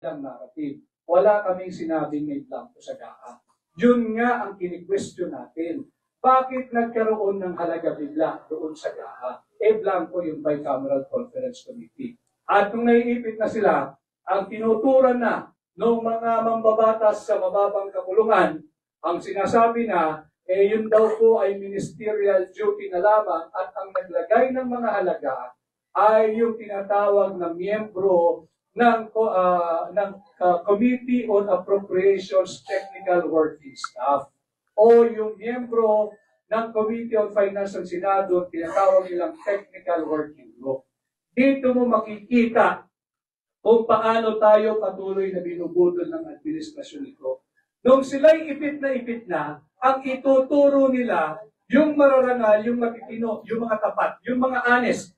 ng narrative. Wala kaming sinabing may blanco sa GAA. Yun nga ang kini-question natin. Bakit nagkaroon ng halaga bigla doon sa GAA? Blanco yung Bicameral Conference Committee. At kung naiipit na sila, ang tinuturan na ng mga mambabatas sa mababang kapulungan, ang sinasabi na, yun daw po ay ministerial duty na lamang at ang naglagay ng mga halaga ay yung tinatawag na miyembro ng Committee on Appropriations Technical Working Staff o yung miyembro ng Committee on Finance ng Senado, tinatawag nilang Technical Working Group. Dito mo makikita kung paano tayo patuloy na binubudol ng administrasyon nito. Nung sila'y ipit na, ang ituturo nila yung mararangal, yung matitino, yung mga tapat, yung mga honest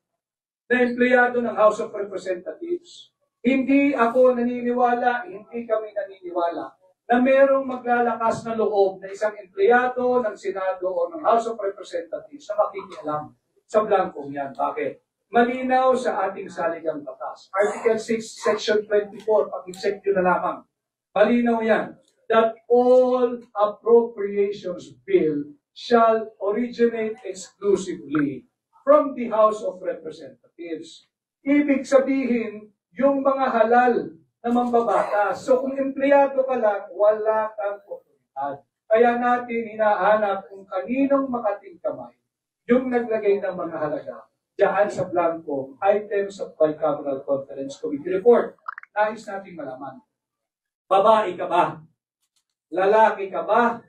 na empleyado ng House of Representatives. Hindi ako naniniwala, hindi kami naniniwala na merong maglalakas na loob na isang empleyado ng Senado o ng House of Representatives na makikialam sa blankong yan. Bakit? Malinaw sa ating saligang batas. Article 6, Section 24, pag-check nyo na lamang. Malinaw yan. That all appropriations bill shall originate exclusively from the House of Representatives. Ibig sabihin, yung mga halal na mambabatas. So kung empleyado ka lang, wala kang otoridad. Kaya natin hinahanap kung kaninong makating kamay yung naglagay ng mga halaga diyan sa blanco items of Bicameral Conference Committee report. Nais natin malaman. Babae ka ba? Lalaki ka ba?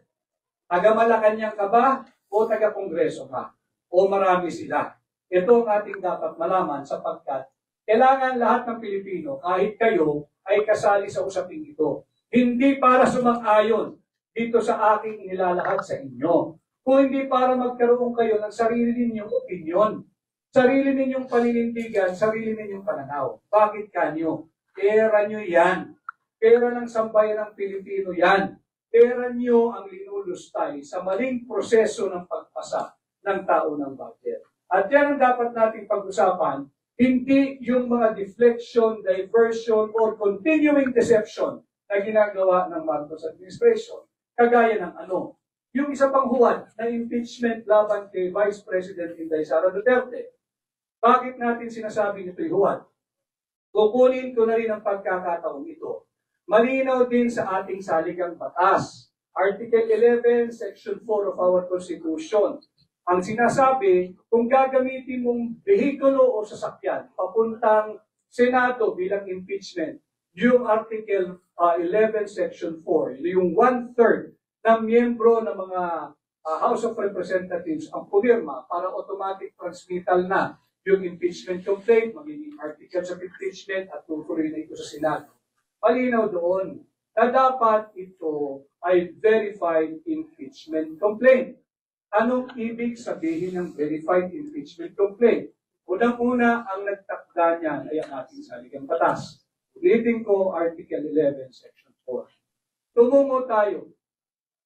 Taga-Malacanang ka ba? O taga-Kongreso ka? O marami sila? Ito ang ating dapat malaman sapagkat kailangan lahat ng Pilipino, kahit kayo, ay kasali sa usaping ito. Hindi para sumang-ayon dito sa aking inilalahad sa inyo. Kung hindi para magkaroon kayo ng sarili ninyong opinyon, sarili ninyong paninindigan, sarili ninyong pananaw. Bakit kanyo? Pera nyo yan. Pera ng sambayan ng Pilipino yan. Pera nyo ang linulustay sa maling proseso ng pagpasa ng tao ng budget. At yan ang dapat nating pag-usapan, hindi yung mga deflection, diversion, or continuing deception na ginagawa ng Marcos administration. Kagaya ng ano? Yung isa pang huwad na impeachment laban kay Vice President Inday Sara Duterte. Bakit natin sinasabi nito'y huwad? Kukunin ko na rin ang pagkakataong ito. Malinaw din sa ating saligang batas. Article 11, Section 4 of our Constitution. Ang sinasabi, kung gagamitin mong behikulo o sasakyan papuntang Senado bilang impeachment, yung Article 11, Section 4, yung 1/3 ng miyembro ng mga House of Representatives ang pumirma para automatic transmittal na yung impeachment complaint, magiging articles of impeachment at tutuloy na ito sa Senado. Malinaw doon na dapat ito ay verified impeachment complaint. Anong ibig sabihin ng verified impeachment complaint? Unang-una, ang nagtakda niyan ay ang ating saligang batas. Ulitin ko, Article 11, Section 4. Tumungo tayo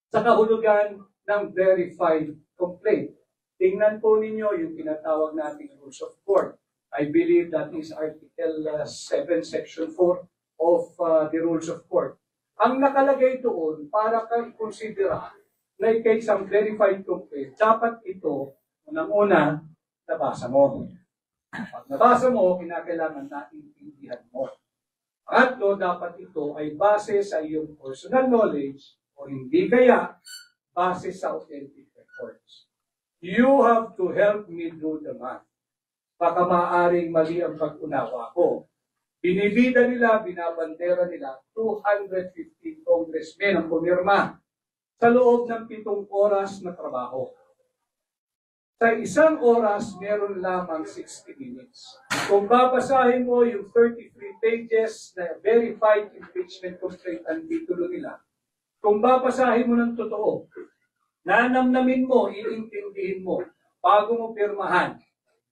sa kahulugan ng verified complaint. Tingnan po ninyo yung tinatawag nating rules of court. I believe that is Article 7, Section 4 of the rules of court. Ang nakalagay doon para kang konsidera na kay isang verified complaint, dapat ito, unang-una, nabasa mo. Pag nabasa mo, kinakailangan na intindihan mo. Pangatlo, dapat ito ay base sa iyong personal knowledge o hindi kaya base sa authentic records. You have to help me do the math. Baka maaaring mali ang pag-unawa ko. Binibida nila, binabandera nila, 215 congressmen ang pumirma sa loob ng 7 oras na trabaho. Sa isang oras, meron lamang 60 minutes. Kung babasahin mo yung 33 pages na verified impeachment complaint ang titulo nila, kung babasahin mo ng totoo, nanamnamin mo, iintindihin mo, bago mo pirmahan,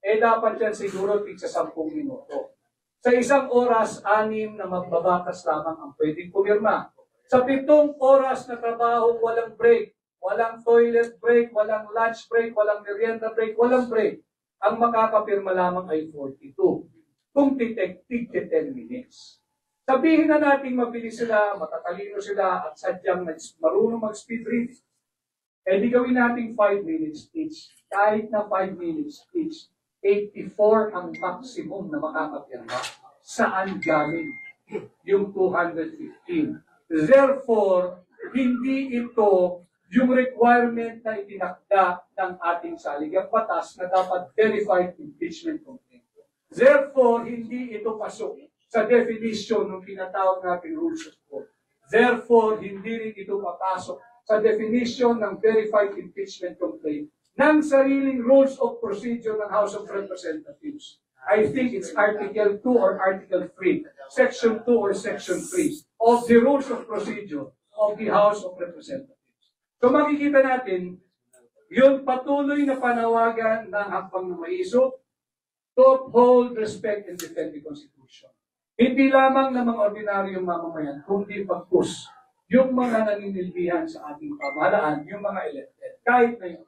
dapat yan siguro tig sa 10 minuto. Sa isang oras, 6 na magbabatas lamang ang pwedeng pumirma. Sa 7 oras na trabaho, walang break, walang toilet break, walang lunch break, walang merienda break, walang break. Ang makakapirma lamang ay 42. Kung titek, 10 minutes. Sabihin na natin mabilis sila, matatalino sila, at sadyang marunong mag-speed reading. Eh di gawin natin 5 minutes each. Kahit na 5 minutes each, 84 ang maximum na makakapirma. Saan galing yung 215? Therefore, hindi ito yung requirement na itinakda ng ating saligang batas na dapat verified impeachment complaint. Therefore, hindi ito pasok sa definition ng tinatawag nating rules of court. Therefore, hindi rin ito papasok sa definition ng verified impeachment complaint ng sariling rules of procedure ng House of Representatives. I think it's Article 2 or Article 3, Section 2 or Section 3 of the Rules of Procedure of the House of Representatives. So makikita natin, yung patuloy na panawagan ng hakbang ng maiso to uphold, respect, and defend the Constitution. Hindi lamang ng mga ordinaryong mamamayan, kundi pagpus yung mga naninilbihan sa ating pamahalaan, yung mga elected, kahit na yung.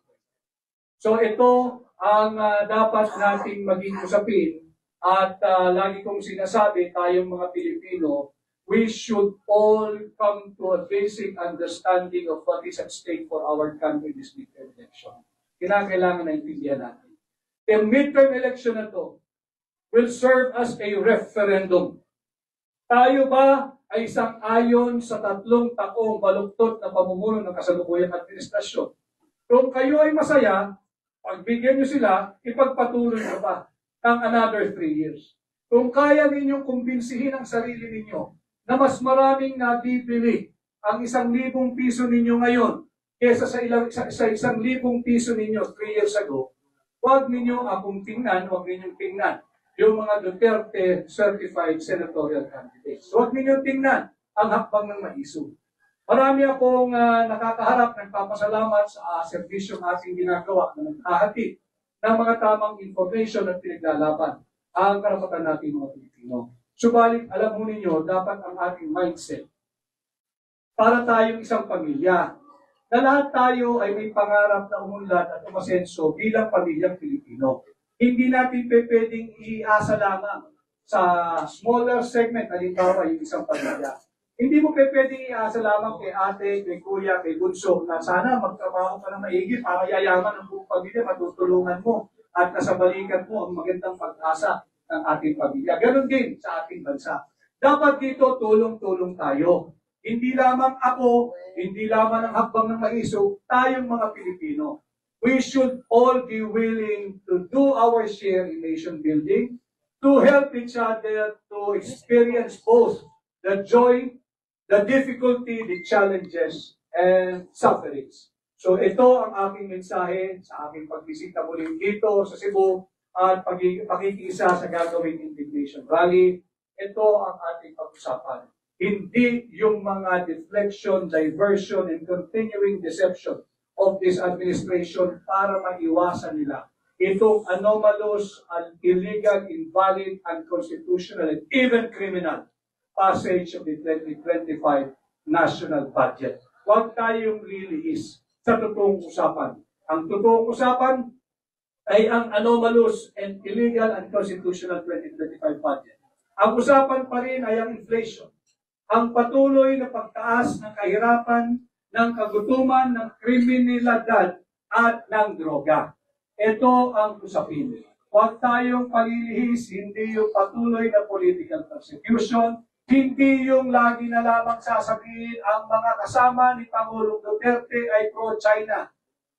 So ito ang dapat nating maging usapin at lagi kong sinasabi tayong mga Pilipino, we should all come to a basic understanding of what is at stake for our country in this midterm election. Kailangan na intindihan natin. The midterm election na to will serve as a referendum. Tayo ba ay sang-ayon sa 3 taong baluktot na pamumuno ng kasalukuyang administrasyon? Kung kayo ay masaya, pagbigyan nyo sila, ipagpatuloy na ba ng another 3 years? Kung kaya ninyong kumbinsihin ang sarili ninyo na mas maraming nabibili ang 1,000 piso ninyo ngayon kesa sa 1,000 piso ninyo 3 years ago, huwag ninyo akong tingnan, huwag ninyong tingnan yung mga Duterte certified senatorial candidates. Huwag ninyong tingnan ang hakbang ng maiso. Marami akong nakakaharap, nagpapasalamat sa serbisyong ating ginagawa na naghahatid ng mga tamang information at pinaglalaban ang karapatan natin mga Pilipino. Subalit, alam mo ninyo, dapat ang ating mindset para tayong isang pamilya na lahat tayo ay may pangarap na umunlad at umasenso bilang pamilyang Pilipino. Hindi natin pwedeng iasa lamang sa smaller segment, halimbawa yung isang pamilya. Hindi mo pwedeng iasa lamang kay ate, kay kuya, kay bunso na sana magtrabaho ka ng maigi para yayaman ang buong pamilya, matutulungan mo at nasa balikan mo ang magandang pag-asa ng ating pamilya. Ganon din sa ating bansa. Dapat dito tulong-tulong tayo. Hindi lamang ako, hindi lamang ang hakbang ng maiso, tayong mga Pilipino. We should all be willing to do our share in nation building, to help each other to experience both the joy, the difficulty, the challenges, and sufferings. So ito ang aking mensahe sa aking pagbisita muli dito sa Cebu at pakikiisa sa gagawing Integration Rally. Ito ang ating pag-usapan. Hindi yung mga deflection, diversion, and continuing deception of this administration para maiwasan nila itong anomalous, illegal, invalid, unconstitutional, and even criminal passage of the 2025 national budget. Huwag tayong lilihis sa totoong usapan. Ang totoong usapan ay ang anomalous and illegal and unconstitutional 2025 budget. Ang usapan pa rin ay ang inflation. Ang patuloy na pagtaas ng kahirapan, ng kagutuman, ng kriminalidad at ng droga. Ito ang usapin. Huwag tayong palilihis, hindi yung patuloy na political persecution, hindi yung lagi na lamang sasabihin ang mga kasama ni Pangulong Duterte ay pro-China.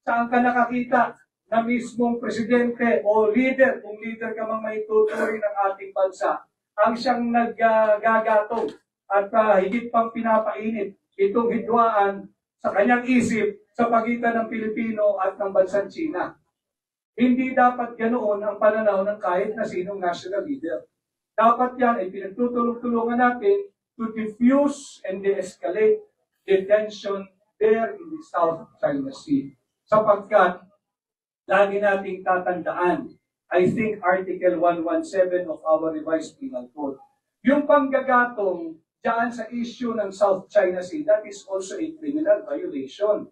Saan ka nakakita na mismong presidente o leader, kung leader ka mang maituturing ng ating bansa, ang siyang naggagatong at higit pang pinapainit itong hidwaan sa kanyang isip sa pagitan ng Pilipino at ng bansang China. Hindi dapat ganoon ang pananaw ng kahit na sinong national leader. Dapat yan ay pinagtutulong-tulungan natin to diffuse and de-escalate the tension there in the South China Sea. Sapagkat, lagi nating tatandaan, I think Article 117 of our revised penal code. Yung panggagatong dyan sa issue ng South China Sea, that is also a criminal violation.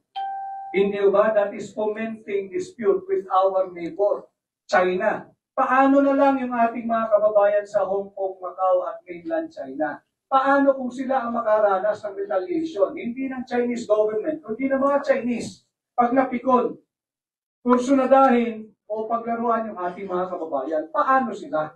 Hindi ba? That is fomenting dispute with our neighbor, China. Paano na lang yung ating mga kababayan sa Hong Kong, Macau at mainland China? Paano kung sila ang makaranas ng retaliation? Hindi ng Chinese government, kundi ng mga Chinese. Pag napikon, kursunadahin o paglaruan yung ating mga kababayan, paano sila?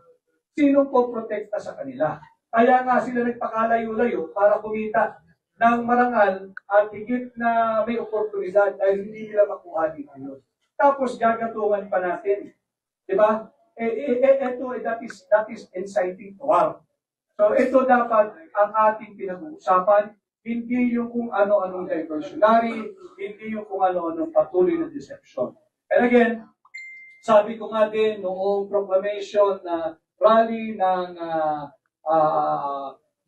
Sinong poprotekta sa kanila? Kaya nga sila nagpakalayo-layo para kumita ng marangal at higit na may oportunidad dahil hindi nila makuha dito yun. Tapos gagatungan pa natin. Di ba? That is inciting to war. So ito dapat ang ating pinag-uusapan, hindi yung kung ano-anong diversionary, hindi yung kung ano-anong patuloy na deception. And again, sabi ko nga din noong proclamation na rally ng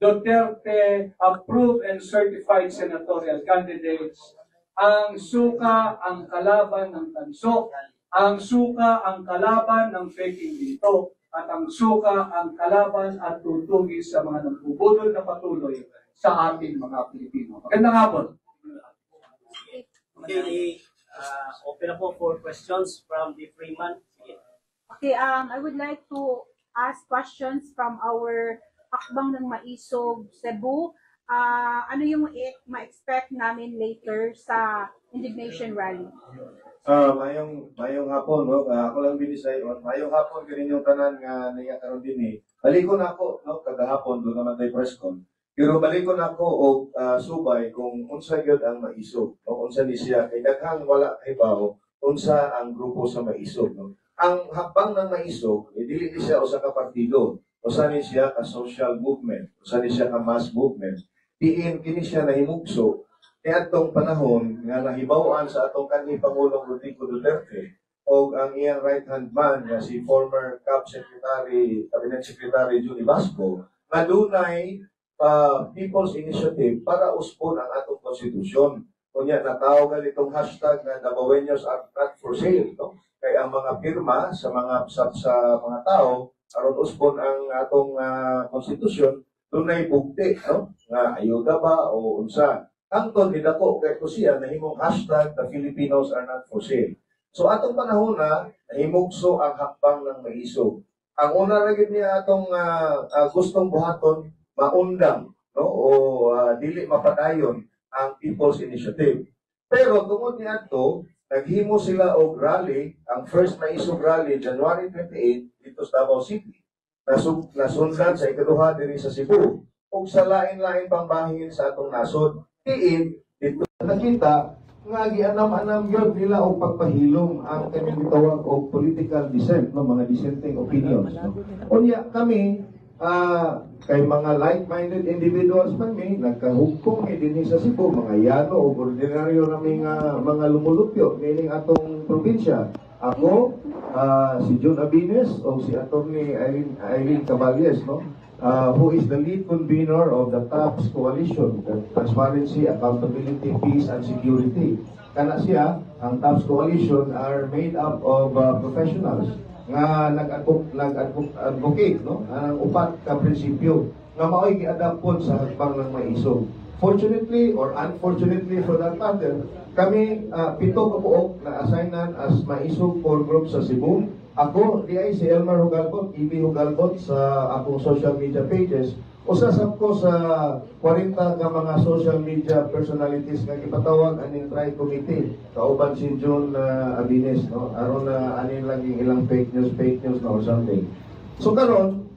Duterte approved and certified senatorial candidates, ang suka ang kalaban ng tanso, ang suka ang kalaban ng faking dito, at ang suka ang kalaban at tutugis sa mga nagbubudol na patuloy sa ating mga Pilipino. Magandang hapon. Okay, open up for questions from the Freeman. Okay, I would like to ask questions from our Hakbang ng Maisog, Cebu. Ano yung ma-expect namin later sa indignation rally? Mayong hapon, no? Ako lang binisayon. Mayong hapon kanin yung tanan nga niya karon dinhi. Balikon ako, no, kagahapon do naman tay press con. Pero balikon ako og subay kung unsa gyud ang maisog, no? Unsa ni siya kay daghang wala kay bawo, unsa ang grupo sa maisog, no? Ang hakbang ng maisog, dili ni siya usa ka partido, usa ni siya ka social movement, usa ni siya ka mass movement. Diin kini siya nahimugso ni atong panahon nga nahibaw-an sa atong kanhi Pangulong Rodrigo Duterte o ang iyang right-hand man nga si former Cabinet Secretary Johnny Basco nga dunay People's Initiative para uspon ang atong konstitusyon. Kunya natawag itong hashtag na Dabaweños are not for sale, no? Kay ang mga pirma sa mga tao aron uspon ang atong konstitusyon dunay bugti, no? Nga ayuda ba o unsa. Angton nidako kay siya nahimong hashtag the Filipinos are not for sale. So atong panahon na nahimugso ang hakbang ng maisog. Ang una ra gid niya atong gustong buhaton maundang, no, o dili mapadayon ang People's Initiative. Pero tungod niadto naghimo sila og rally, ang first maisog rally January 28 dito sa Davao City. Nasundan sa ikaduha diri sa Cebu ug sa lain-lain pang bahin sa atong nasod. Dito nakita nga gianam-anam yun nila o pagpahilom ang kanyang gitawag o political dissent, no, mga dissenting opinions. No? Unya kami, kay mga like-minded individuals man mi, nagkahugpong din sa Cebu, mga yano o ordinaryo naming mga lumulupyo, meaning atong probinsya. Ako, si Jun Abines o si Atty. Eileen Caballes, no? Who is the lead convener of the TAPS Coalition, the Transparency, Accountability, Peace, and Security. Kana siya, ang TAPS Coalition are made up of professionals nga nag-advocate, no? Ang upat ka prinsipyo nga mao'y giadapon sa hakbang ng maisog. Fortunately or unfortunately for that matter, kami 7 kabuok na assignan as maisog core group sa Cebu. Ako, di ay si Elmer Hugalbot, EB Hugalbot sa akong social media pages. Usasap ko sa 40 ka mga social media personalities nga ipatawag aning tri-committee. Kauban si Jun Abines, no? Aron na aning laging ilang fake news no, or something. So karon,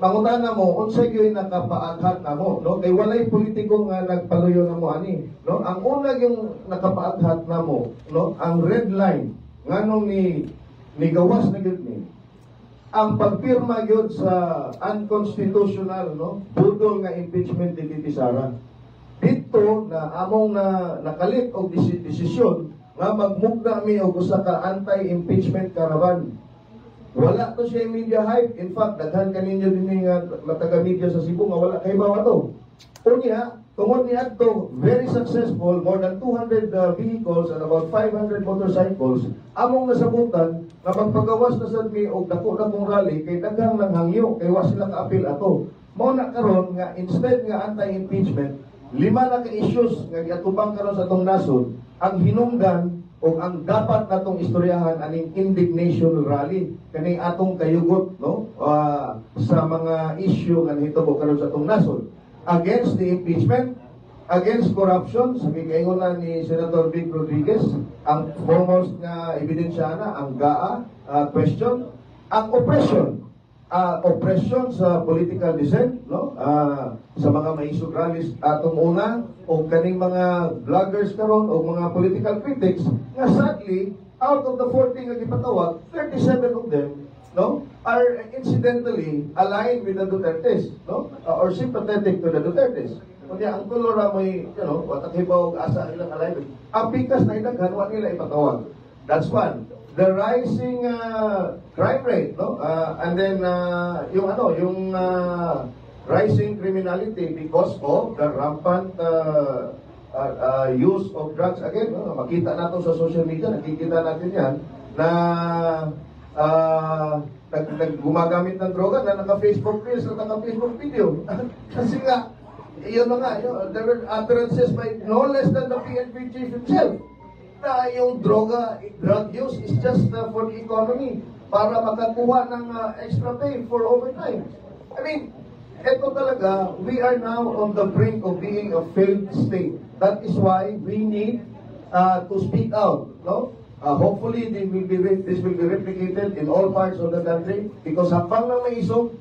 mangutana mo, unsay gyud nakapaaghat namo, no? Kay walay politiko nga nagpaluyo namo ani, no? Ang una yung nakapaaghat namo, no? Ang red line nganong ni gawas na gyud ni ang pagpirma gyud sa unconstitutional, no, budol nga impeachment ni Sara. Dito na among nakalit og desisyon nga magmugda mi og usa ka anti-impeachment caravan. Wala to siya media hype. In fact, daghan kaninyo din nga mataga media sa Cebu nga wala kay bawa to. Unya, tungod ni adto very successful, more than 200 vehicles and about 500 motorcycles among nasabutan nga magpagawas na sad mi og dako na kong rally kay daghang lang hangyo kay wa sila ka-apil ato. Mao na karon nga instead nga anti-impeachment, 5 na ka issues nga giatubang karon sa atong nasod ang hinungdan o ang dapat natong istoryahan aning indignation rally kani atong kayugot no sa mga issue nga nahitabo karon sa atong nasod against the impeachment, against corruption. Sabi kaingon na ni Senator Vic Rodriguez, ang foremost nga ebidensya na ang GAA question, ang oppression sa political dissent, no? Sa mga maisog rallies atong una o kaning mga vloggers karon o mga political critics nga sadly out of the 40 nga gipatawag, 37 of them are incidentally aligned with the Dutertes, or sympathetic to the Dutertes. Kunya ang kolora mo'y, watak hibaw asa ilang alignment. Ang pikas na idaghan wa nila ipatawag. That's one. The rising crime rate, and then yung rising criminality because of the rampant use of drugs. Again, makita natin sa social media, nakikita natin yan na gumagamit ng droga na naka-Facebook reels at naka-Facebook video. Kasi nga, yun na nga, there were utterances by no less than the PNP chief himself na yung drug use is just for the economy para makakuha ng extra pay for overtime. I mean, eto talaga, we are now on the brink of being a failed state. That is why we need to speak out, no? Hopefully, this will be replicated in all parts of the country because Hakbang ng Maisog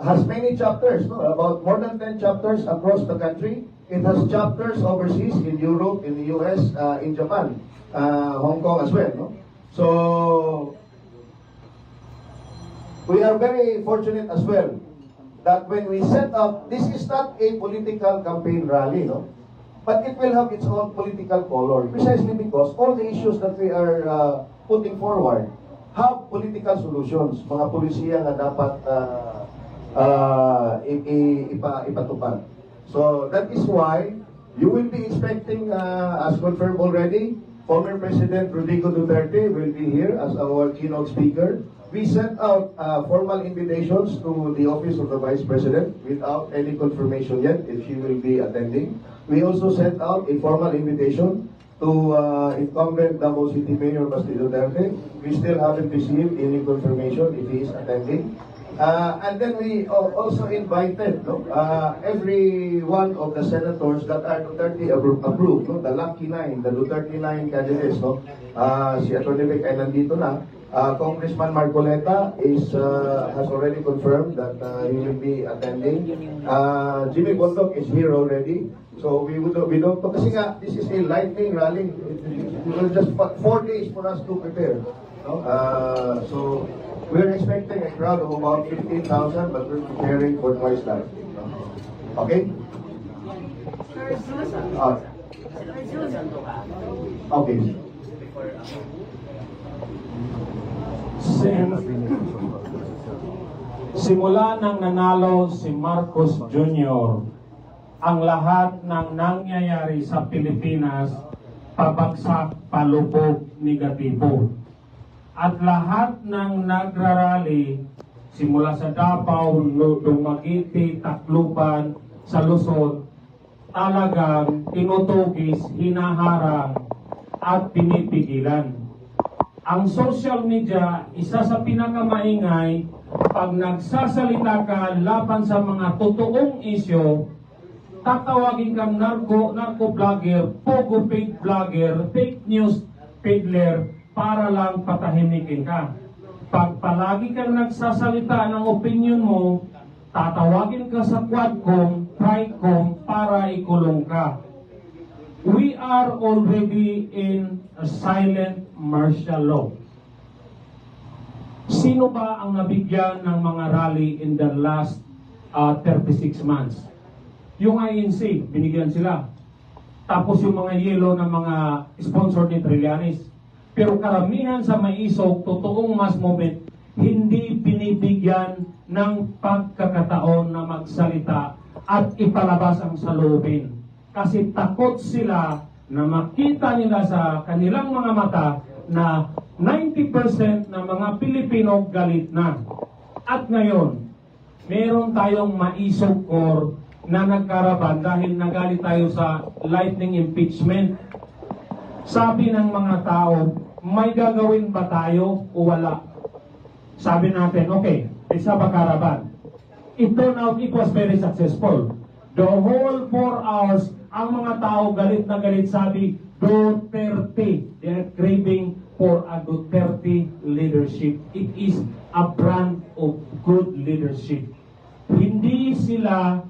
has many chapters, no? About more than 10 chapters across the country. It has chapters overseas in Europe, in the US, in Japan, Hong Kong as well, no? So, we are very fortunate as well that when we set up, this is not a political campaign rally, no? But it will have its own political color, precisely because all the issues that we are putting forward have political solutions, mga polisiya nga dapat ipatupad. So that is why you will be expecting, as confirmed already, former President Rodrigo Duterte will be here as our keynote speaker. We sent out formal invitations to the office of the Vice President without any confirmation yet if she will be attending. We also sent out a formal invitation to incumbent Davao City Mayor Basti Duterte. We still haven't received any confirmation if he is attending. And then we also invited every one of the senators that are Duterte approved, the lucky nine, the Duterte 9 candidates. Si Atty. Vic ay nandito na. Congressman Marcoleta has already confirmed that he will be attending. Jimmy Bondoc is here already. So we don't kasi nga this is a lightning rally. It will just 4 days for us to prepare. So we're expecting a crowd of about 15,000, but we're preparing for twice that. Okay? Okay. Simula nang nanalo si Marcos Jr., ang lahat ng nangyayari sa Pilipinas pabagsak, palubog, negatibo. At lahat ng nagrarally simula sa Davao, Dumaguete, Tacloban, sa Luzon, talagang tinutugis, hinaharang at pinipigilan. Ang social media, isa sa pinakamaingay, pag nagsasalita ka laban sa mga totoong isyo, tatawagin kang narco-vlogger, pogo fake vlogger, fake news peddler, para lang patahimikin ka. Pag palagi kang nagsasalita ng opinion mo, tatawagin ka sa Quadcom, Tricom, para ikulong ka. We are already in a silent martial law. Sino ba ang nabigyan ng mga rally in the last 36 months? Yung INC, binigyan sila. Tapos yung mga yelo ng mga sponsor ni Trillanes. Pero karamihan sa Maisog, totoong mass movement, hindi binibigyan ng pagkakataon na magsalita at ipalabas ang saloobin. Kasi takot sila na makita nila sa kanilang mga mata na 90% ng mga Pilipino galit na. At ngayon, meron tayong Maisog Corps na nagkaraban dahil nagalit tayo sa lightning impeachment. Sabi ng mga tao, may gagawin ba tayo o wala? Sabi natin, okay, let's have a caravan. It turned out it was very successful. The whole 4 hours, ang mga tao galit na galit, sabi, Duterte. They are craving for a Duterte leadership. It is a brand of good leadership. Hindi sila,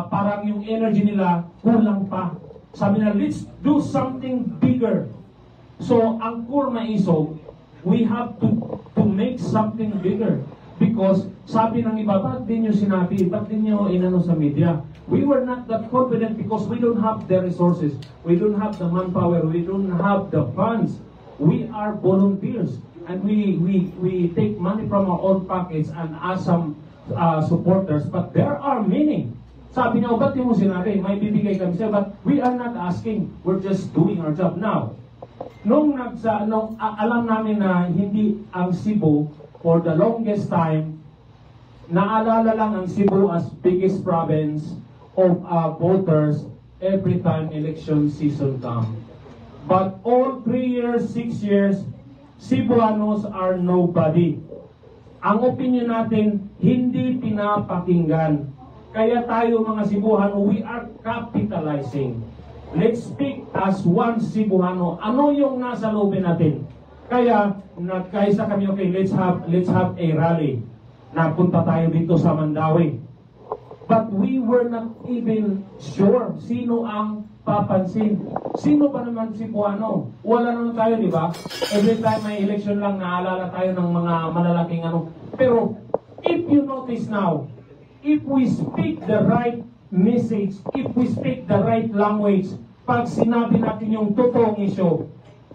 parang yung energy nila, kulang pa. Sabi na, let's do something bigger. So, ang core maisog, we have to make something bigger. Because, sabi ng iba, ba't din nyo sinabi, ba't din nyo inano sa media? We were not that confident because we don't have the resources. We don't have the manpower. We don't have the funds. We are volunteers. And we take money from our own pockets and ask some supporters. But there are many. Sabi niya, ba't mo sinabi, may bibigay kami siya, but we are not asking, we're just doing our job. Now, nung alam namin na hindi ang Cebu, for the longest time, naalala lang ang Cebu as biggest province of voters every time election season comes. But all 3 years, 6 years, Cebuanos are nobody. Ang opinion natin, hindi pinapakinggan. Kaya tayo mga Cebuano, we are capitalizing. Let's speak as one Cebuano. Ano yung nasa loob natin? Kaya nagkaisa kami, okay, let's have a rally. Napunta tayo dito sa Mandawi. But we were not even sure sino ang papansin. Sino ba naman Cebuano? Wala naman tayo, di ba? Every time may election lang, naalala tayo ng mga malalaking ano. Pero if you notice now, if we speak the right message, if we speak the right language, pag sinabi natin yung totoong issue,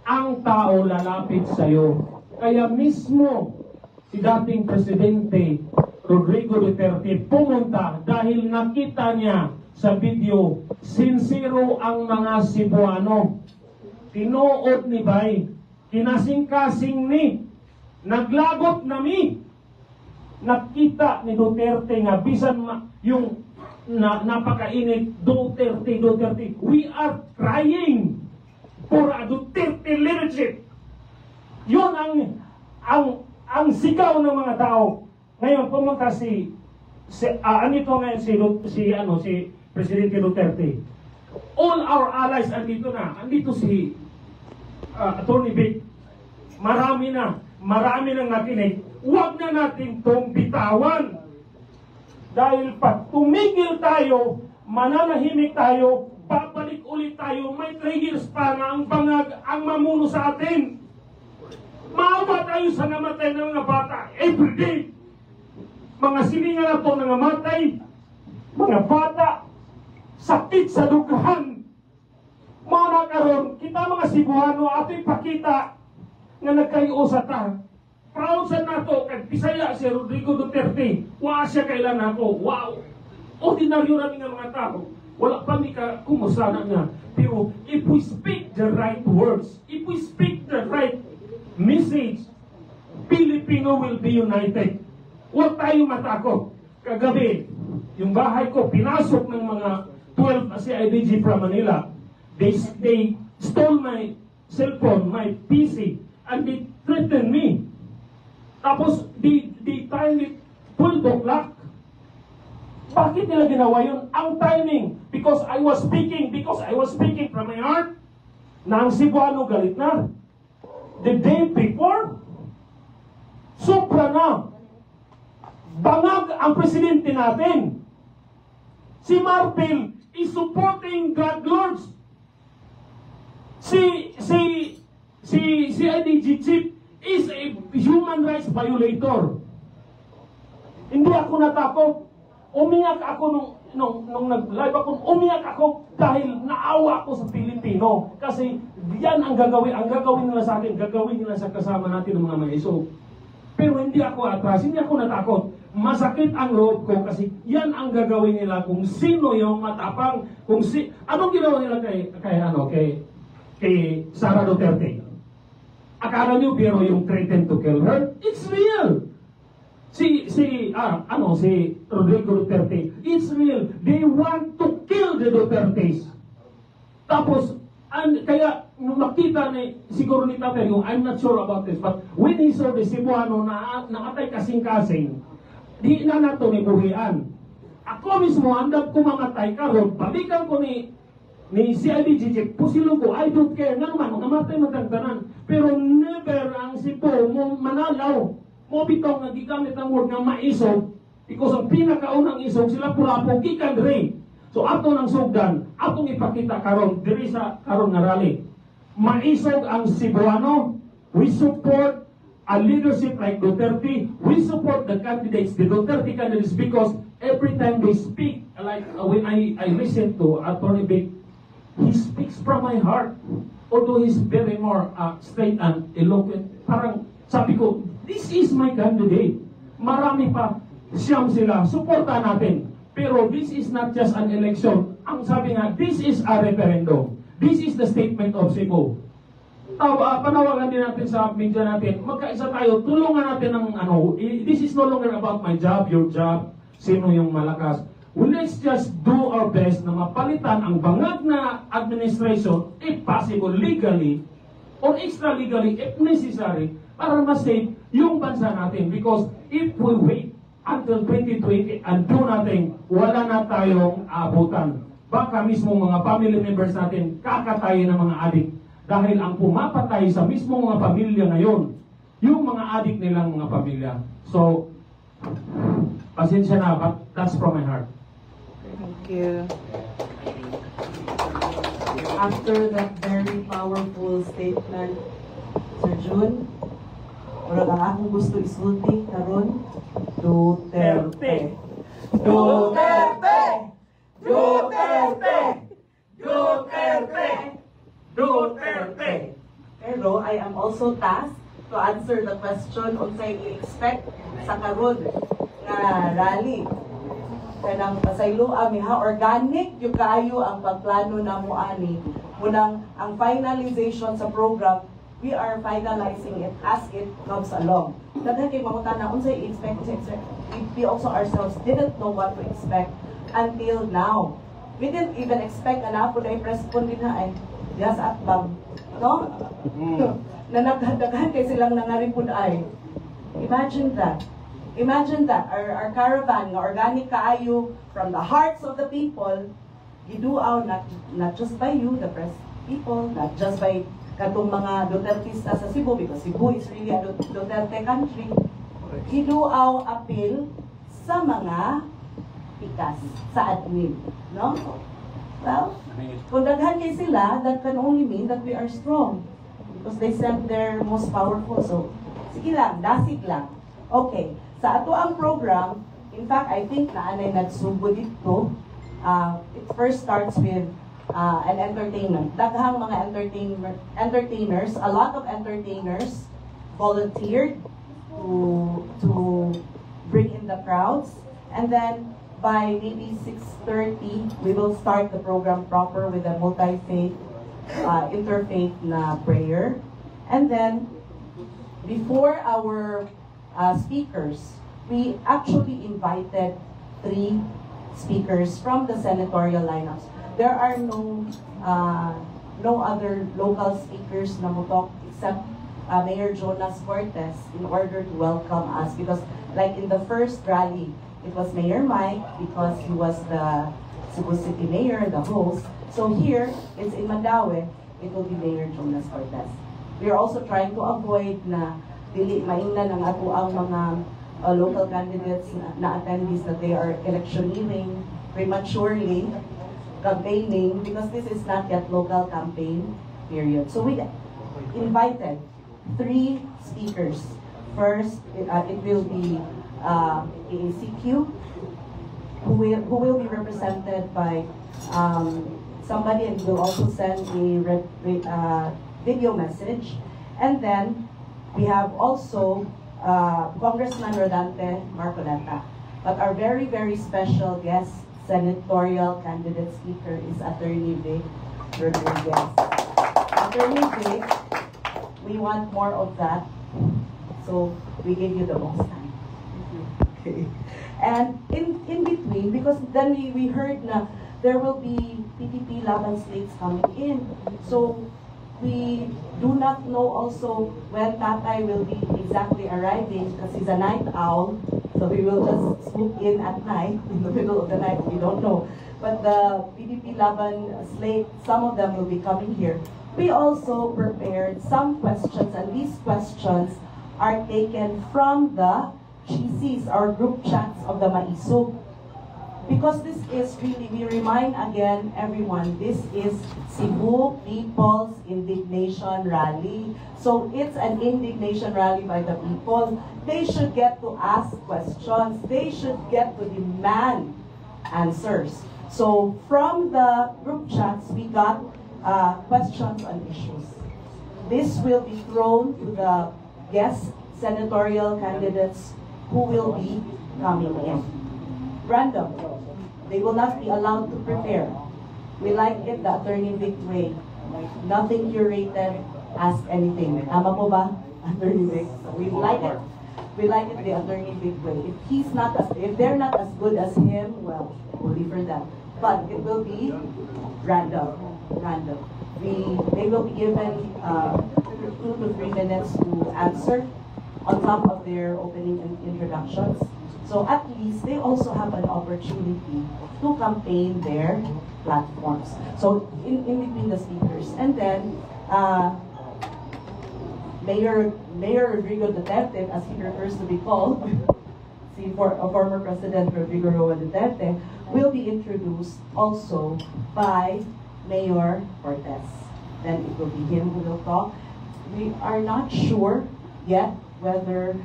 ang tao lalapit sa'yo. Kaya mismo, si dating Presidente Rodrigo Duterte pumunta dahil nakita niya sa video, sincero ang mga Cebuano. Tinuod ni Bay, kinasing-kasing ni, naglagot nami. Nakita ni Duterte nga bisan yung napakainit, Duterte. We are crying for a Duterte leadership. Yun ang sigaw ng mga tao. Ngayon pumunta si Presidente Duterte. All our allies andito na. Andito si Attorney Vic. Marami nang nakinig. Huwag na natin itong bitawan. Dahil pag tumigil tayo, mananahimik tayo, babalik ulit tayo, may 3 years pa na ang bangag ang mamuno sa atin. Maawa tayo sa namatay ng mga bata everyday. Mga silingan na ito nangamatay, mga bata, sakit sa dugahan. Mga karon, kita mga Cebuano, ato ipakita na nagkayusa ta. Proud sa nato, kag Bisaya si Rodrigo Duterte, wa siya kailan ako, wow! Ordinaryo namin nga mga tao, wala pa ni ka kumusta na niya. Pero if we speak the right words, if we speak the right message, Filipino will be united. Huwag tayo matakot. Kagabi, yung bahay ko, pinasok ng mga 12 CIDG from Manila. They stole my cellphone, my PC, and they threatened me. Tapos, they timed it 12 o'clock. Bakit nila ginawa yun? Ang timing. Because I was speaking from my heart, na ang Cebuano galit na. The day before, sobra na. Bangag ang presidente natin. Si Marpil is supporting drug lords. Si IDG chief is a human rights violator. Hindi ako natakot. Umiyak ako nung nag-live ako, umiyak ako dahil naawa ako sa Pilipino. Kasi yan ang gagawin nila sa atin, gagawin nila sa kasama natin ng mga maiso. Pero hindi ako atras, hindi ako natakot. Masakit ang loob ko kasi yan ang gagawin nila kung sino yung matapang, anong ginawa nila kay Sara Duterte? Akala niyo pero yung threaten to kill her? It's real. Si Rodrigo Duterte, it's real. They want to kill the Dutertes. Tapos, kaya nung makita ni, siguro ni Tatay yung, I'm not sure about this, but when he saw the Cebuano na nakatay kasing-kasing, di na nato ni buhian. Ako mismo, andap ko mamatay karon, balikan ko ni CIDG, pusilong ko, I don't care nga naman, namatay matagdanan. Pero never ang Cebu mo manalaw. Mo bitaw nga gigamit ang word nga maisog, because ang pinakaunang isog sila pula-po gikan dre. So ato nang sugdan, atong ipakita karon diri sa karon nga rally. Maisog ang Cebuano. We support a leadership like Duterte. We support the candidates, the Duterte candidates, because every time they speak, like when I listen to Attorney Vic, he speaks from my heart. Although he's very more straight and eloquent, parang sabi ko, this is my candidate. Marami pa, siyam sila, suporta natin. Pero this is not just an election. Ang sabi nga, this is a referendum. This is the statement of Cebu. Panawagan din natin sa media natin, magkaisa tayo, tulungan natin ng this is no longer about my job, your job, sino yung malakas. Well, let's just do our best na mapalitan ang bangag na administration, if possible, legally, or extra-legally, if necessary, para ma-save yung bansa natin. Because if we wait until 2020 and do nothing, wala na tayong abutan. Baka mismo mga family members natin kakatayin ng mga adik. Dahil ang pumapatay sa mismo mga pamilya ngayon, yung mga adik nilang mga pamilya. So, pasensya na, but that's from my heart. Thank you. After that very powerful statement, Sir Jun, murag ang akong gusto isulti karon, Duterte. Duterte! Duterte! Duterte! Duterte! Pero I am also tasked to answer the question kung sa'yo i-expect sa karon nga rally. Kanang pasaylo ha, organic yung kaayo ang pagplano na mo ani. Munang ang finalization sa program, we are finalizing it as it comes along. Daghan kay mangutan na unsay expect. We also ourselves didn't know what to expect until now. We didn't even expect na po na i-respond din na ay yes at bang, no? Na nagdaghan kay silang nangaripod ay. Imagine that. Imagine that, our caravan, nga organic kaayo from the hearts of the people, giduaw not just by you, the press people, not just by katong mga Dutertista sa Cebu, because Cebu is really a Duterte country. Giduaw appeal sa mga pikas, sa admin, no? Well, kung daghan kay sila, that can only mean that we are strong, because they sent their most powerful. So, sige lang, dasig lang. Okay. Sa ato ang program, in fact, I think na anay nagsugod dito. It first starts with an entertainment. Daghang mga entertainers, a lot of entertainers volunteered to bring in the crowds. And then by maybe 6:30, we will start the program proper with a multi-faith, interfaith na prayer. And then before our speakers, we actually invited 3 speakers from the senatorial lineups. There are no other local speakers na mo talk except Mayor Jonas Cortez in order to welcome us, because like in the first rally, it was Mayor Mike because he was the Cebu City Mayor, the host. So here, it's in Mandaue, it will be Mayor Jonas Cortez. We are also trying to avoid na dili maingnan ang ato ang mga local candidates na attendees that they are electioneering prematurely, campaigning, because this is not yet local campaign period. So we invited 3 speakers. First, it will be AACQ, who will be represented by somebody, and will also send a video message. And then we have also Congressman Rodante Marcoleta. But our very, very special guest senatorial candidate speaker is Attorney Vic Rodriguez. Attorney Vic, we want more of that, so we give you the most time. Okay. And in between, because then we heard na there will be PTP Laban slates coming in. So we do not know also when Tatay will be exactly arriving because he's a night owl. So we will just swoop in at night, in the middle of the night, we don't know. But the PDP Laban slate, some of them will be coming here. We also prepared some questions, and these questions are taken from the GCs, our group chats of the Maisog. Because this is really, we remind again everyone, this is Cebu People's Indignation Rally. So it's an indignation rally by the people. They should get to ask questions. They should get to demand answers. So from the group chats, we got questions on issues. This will be thrown to the guest senatorial candidates who will be coming in. Random. They will not be allowed to prepare. We like it the Attorney Vic way. Nothing curated, ask anything. Tama po ba, Attorney Vic? We like it. We like it the Attorney Vic way. If they're not as good as him, well, we'll leave for them. But it will be random. Random. They will be given 2 to 3 minutes to answer on top of their opening and introductions. So at least they also have an opportunity to campaign their platforms. So in between the speakers. And then Mayor Rodrigo Duterte, as he prefers to be called, former President Rodrigo Roa Duterte, will be introduced also by Mayor Cortez. Then it will be him who will talk. We are not sure yet whether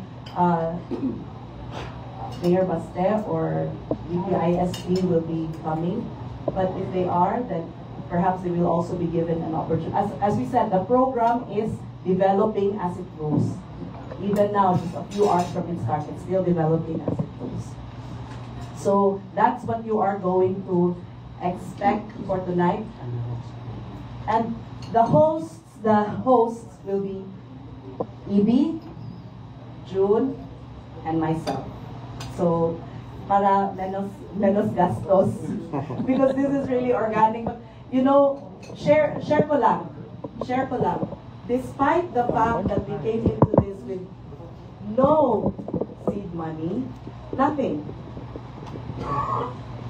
Mayor Baste or VPISD will be coming. But if they are, then perhaps they will also be given an opportunity. As we said, the program is developing as it goes. Even now, just a few hours from its start, it's still developing as it goes. So that's what you are going to expect for tonight. And the hosts will be EB, June, and myself. So, para menos gastos. Because this is really organic. But, you know, share ko lang. Despite the fact that we came into this with no seed money, nothing.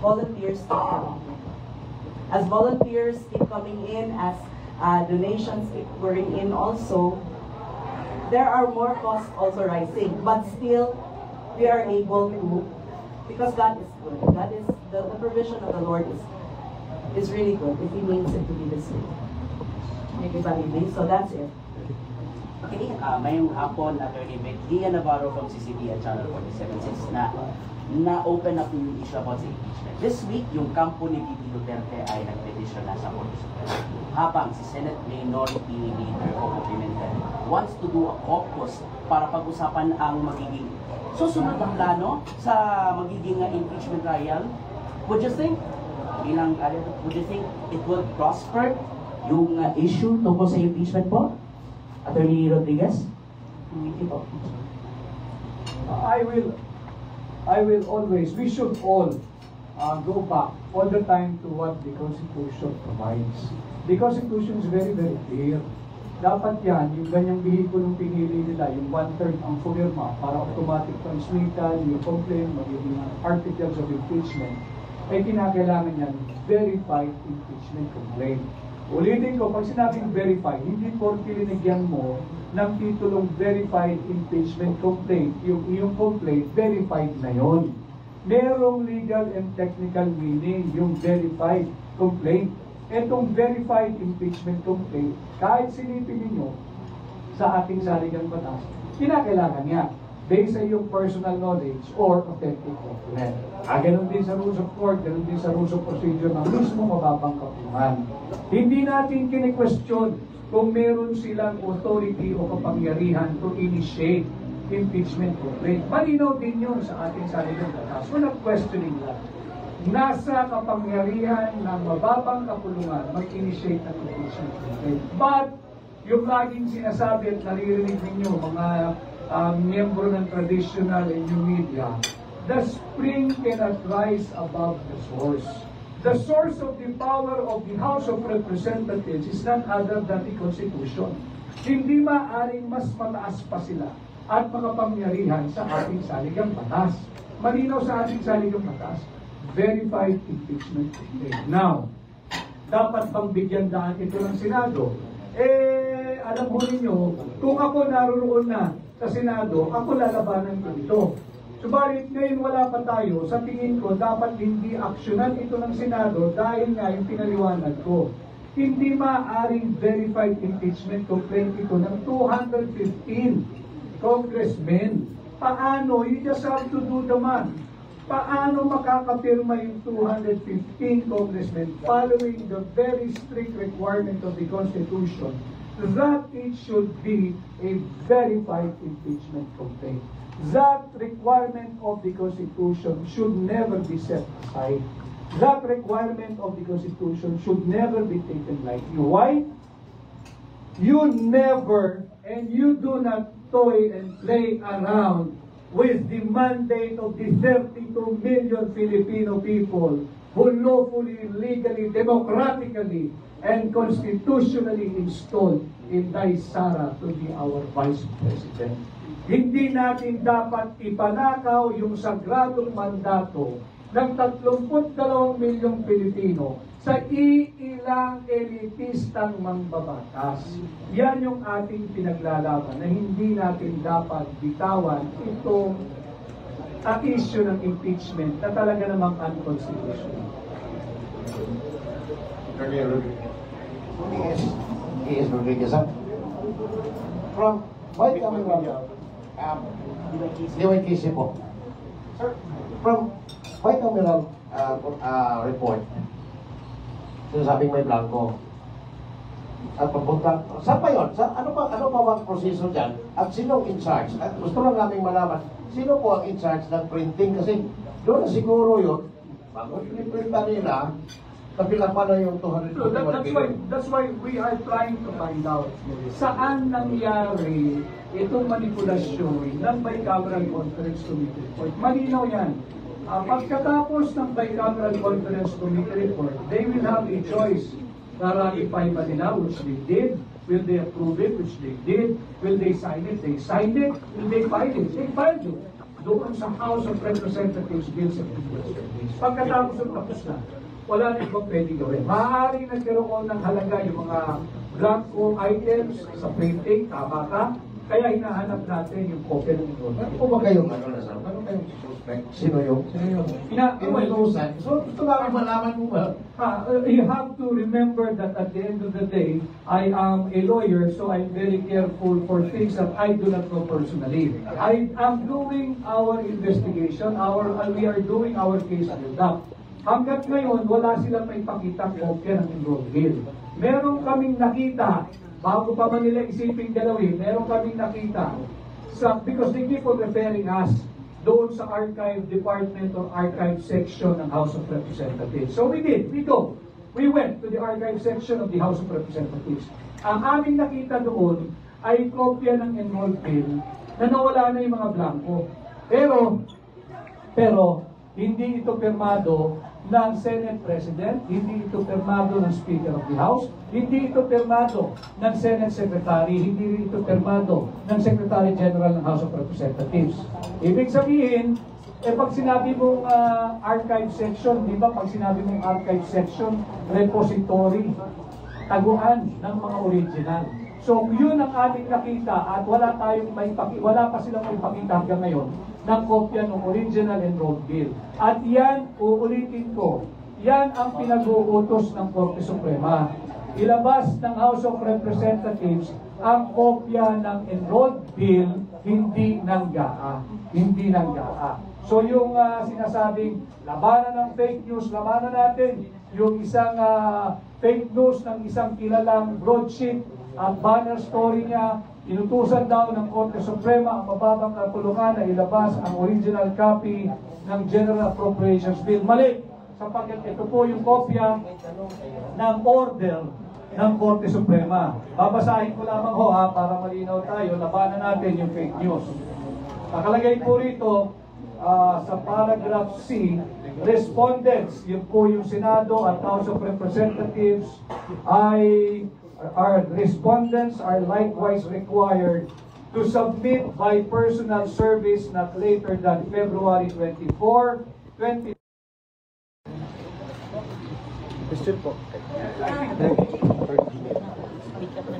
Volunteers keep coming in. As volunteers keep coming in, as donations keep pouring in also, there are more costs also rising. But still, we are able to, because God is good. God is, the provision of the Lord is really good if He means it to be this way. So that's it. Okay, ngayong hapon, Attorney Vic, Gia Navarro from CCP at Channel 47.6 na-open up yung issue about sa impeachment. This week, yung kampo ni Bibi Duterte ay nag-petition na sa Korte Suprema. Habang si Senate Minority Leader Coco Pimentel wants to do a caucus para pag-usapan ang magiging susunod na plano sa magiging impeachment trial. Would you think it will prosper yung issue tungkol sa impeachment po? Attorney Rodriguez? I will always, we should all go back all the time to what the Constitution provides. The Constitution is very, very clear. Dapat yan, yung ganyang vehikulong pinili nila, yung 1/3 ang pumirma para automatic transmittal, yung complaint, magiging articles of impeachment, ay kinakailangan yan verified impeachment complaint. Ulitin ko, pag sinabing verified, hindi porke linigyan mo ng titulong verified impeachment complaint, yung iyong complaint, verified na yon. Merong legal and technical meaning yung verified complaint. Etong verified impeachment complaint, kahit silipin ninyo sa ating saligang batas, kinakailangan niya based sa iyong personal knowledge or authentic document. Ganun din sa rules of court, ganun din sa rules of procedure ng mismo mababang kapungan. Hindi natin kine-question kung meron silang authority o kapangyarihan to initiate impeachment complaint. Malinaw din yun sa ating saligang batas. We're not questioning that. Nasa kapangyarihan ng mababang kapulungan mag-initiate ng impeachment complaint. But, yung laging sinasabi at naririnig ninyo, mga miyembro ng traditional and new media, the spring cannot rise above the source. The source of the power of the House of Representatives is none other than the Constitution. Hindi maaaring mas mataas pa sila at makapangyarihan sa ating saligang batas. Malinaw sa ating saligang batas. Verified impeachment. Now, dapat bang bigyan daan ito ng Senado? Alam mo ninyo, kung ako naroon na sa Senado, ako lalabanan ko ito. Subalit ngayon wala pa tayo, sa tingin ko dapat hindi aksyonan ito ng Senado dahil nga yung pinaliwanag ko. Hindi maaaring verified impeachment complaint ito ng 215 congressmen. Paano? You just have to do the math. Paano makakapirma yung 215 congressmen following the very strict requirement of the Constitution that it should be a verified impeachment complaint? That requirement of the Constitution should never be set aside. That requirement of the Constitution should never be taken lightly. Why? You never and you do not toy and play around with the mandate of the 32 million Filipino people who lawfully, legally, democratically, and constitutionally installed Inday Sara to be our Vice President. Hindi natin dapat ipanakaw yung sagradong mandato ng 32 milyong Pilipino sa iilang elitistang mangbabatas. Yan yung ating pinaglalaban na hindi natin dapat bitawan itong issue ng impeachment na talaga namang unconstitutional. Is Rodriguez. From White Cameron, Liway Kisi po. Sir, from White Cameron report, sinasabing may blanco. At papunta, saan pa yun? Ano pa bang proseso dyan? At sinong in charge? At gusto lang naming malaman, sino po ang in charge ng printing? Kasi doon na siguro yun, bago piniprinta nila, kapila pa na yung 251 billion. That's why we are trying to find out saan nangyari itong manipulasyon ng Bicameral Conference Committee report. Malinaw yan. Pagkatapos ng Bicameral Conference Committee report, they will have a choice na ratify ba nila, which they did. Will they approve it, which they did. Will they sign it? They signed it. Will they file it? They filed it. Doon sa House of Representatives Bills and Bills. Pagkatapos ng tapos na, wala na ibang pwede gawin. Maaaring nagkaroon ng halaga yung mga blanco items sa printing, tama ka, kaya hinahanap natin yung kopya ng enrollment. Ano ba kayong ano kayong suspect? Sino yung? Inutusan. So, ito lang malaman mo ba? You have to remember that at the end of the day, I am a lawyer, so I'm very careful for things that I do not know personally. I am doing our investigation, we are doing our case build-up. Hanggat ngayon, wala silang may pakitang kopya ng enrolled bill. Meron kaming nakita, bago pa man nila isiping galawin, meron kaming nakita, because they keep on referring us doon sa archive department or archive section ng House of Representatives. So we did, we went to the archive section of the House of Representatives. Ang aming nakita doon ay kopya ng enrolled bill na nawala na yung mga blanco. Pero, hindi ito pirmado ng Senate President, hindi ito pirmado ng Speaker of the House, hindi ito pirmado ng Senate Secretary, hindi ito pirmado ng Secretary General ng House of Representatives. Ibig sabihin, pag sinabi mong archive section, di ba, pag sinabi mong archive section, repository, taguan ng mga original. So, yun ang ating nakita at wala pa silang may pakita hanggang ngayon ng kopya ng original enrolled bill. At yan, uulitin ko, yan ang pinag-uutos ng Korte Suprema. Ilabas ng House of Representatives ang kopya ng enrolled bill, hindi ng GAA. Hindi ng GAA. So yung sinasabing labanan ng fake news, labanan natin yung isang fake news ng isang kilalang broadsheet at banner story niya, inutusan daw ng Korte Suprema ang mababang kapulungan na ilabas ang original copy ng General Appropriations Bill. Mali, sapagkat ito po yung kopya ng order ng Korte Suprema. Babasahin ko lamang para malinaw tayo, labanan natin yung fake news. Nakalagay po rito, sa paragraph C, respondents, yun po yung Senado at House of Representatives, respondents are likewise required to submit by personal service not later than February 24, 20.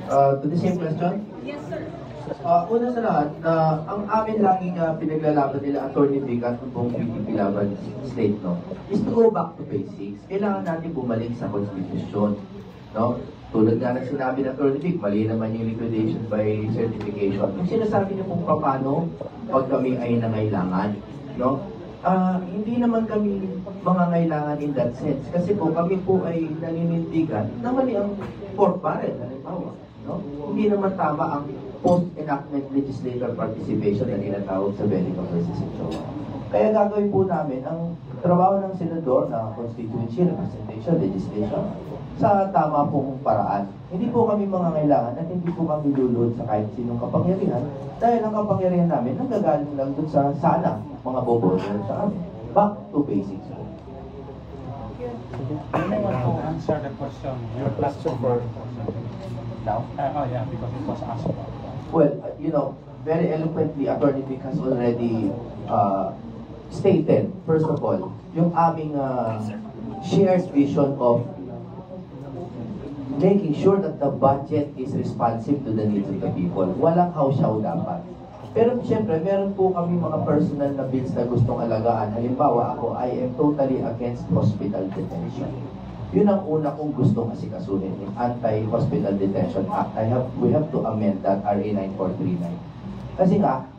To the same question? Yes, sir. Una sa lahat, ang amin laging pinaglalaban nila Attorney Vic at ng buong PDP Laban State, no, is to go back to basics. Kailangan natin bumalik sa Constitution. No? Tulad nga ng sinabi ng Attorney Vic, mali naman yung liquidation by certification. Yung sinasabi niyo kung paano pag kami ay nangailangan. No? Hindi naman kami mga ngailangan in that sense. Kasi po kami po ay naninindigan na mali ang pork barrel, halimbawa. No? Hindi naman tama ang post-enactment legislator participation na tinatawag sa Bellica versus Ochoa. Kaya gagawin po namin ang trabaho ng senador na constituency, representation, legislation sa tama pong paraan. Hindi po kami mga ngailangan at hindi po kami lulod sa kahit sinong kapangyarihan dahil ang kapangyarihan namin nanggagaling lang dun sa sana mga boboto sa amin. Back to basics po. I want to answer the question. Your question for now? Yeah, because it was asked about. Well, you know, very eloquently, Attorney Vic has already stated, first of all, yung aming shared vision of making sure that the budget is responsive to the needs of the people. Walang hawsyaw dapat. Pero siyempre, meron po kami mga personal na bills na gustong alagaan. Halimbawa, ako, I am totally against hospital detention. Yun ang una kong gustong asikasuhin, yung Anti-Hospital Detention Act. We have to amend that RA 9439. Kasi nga,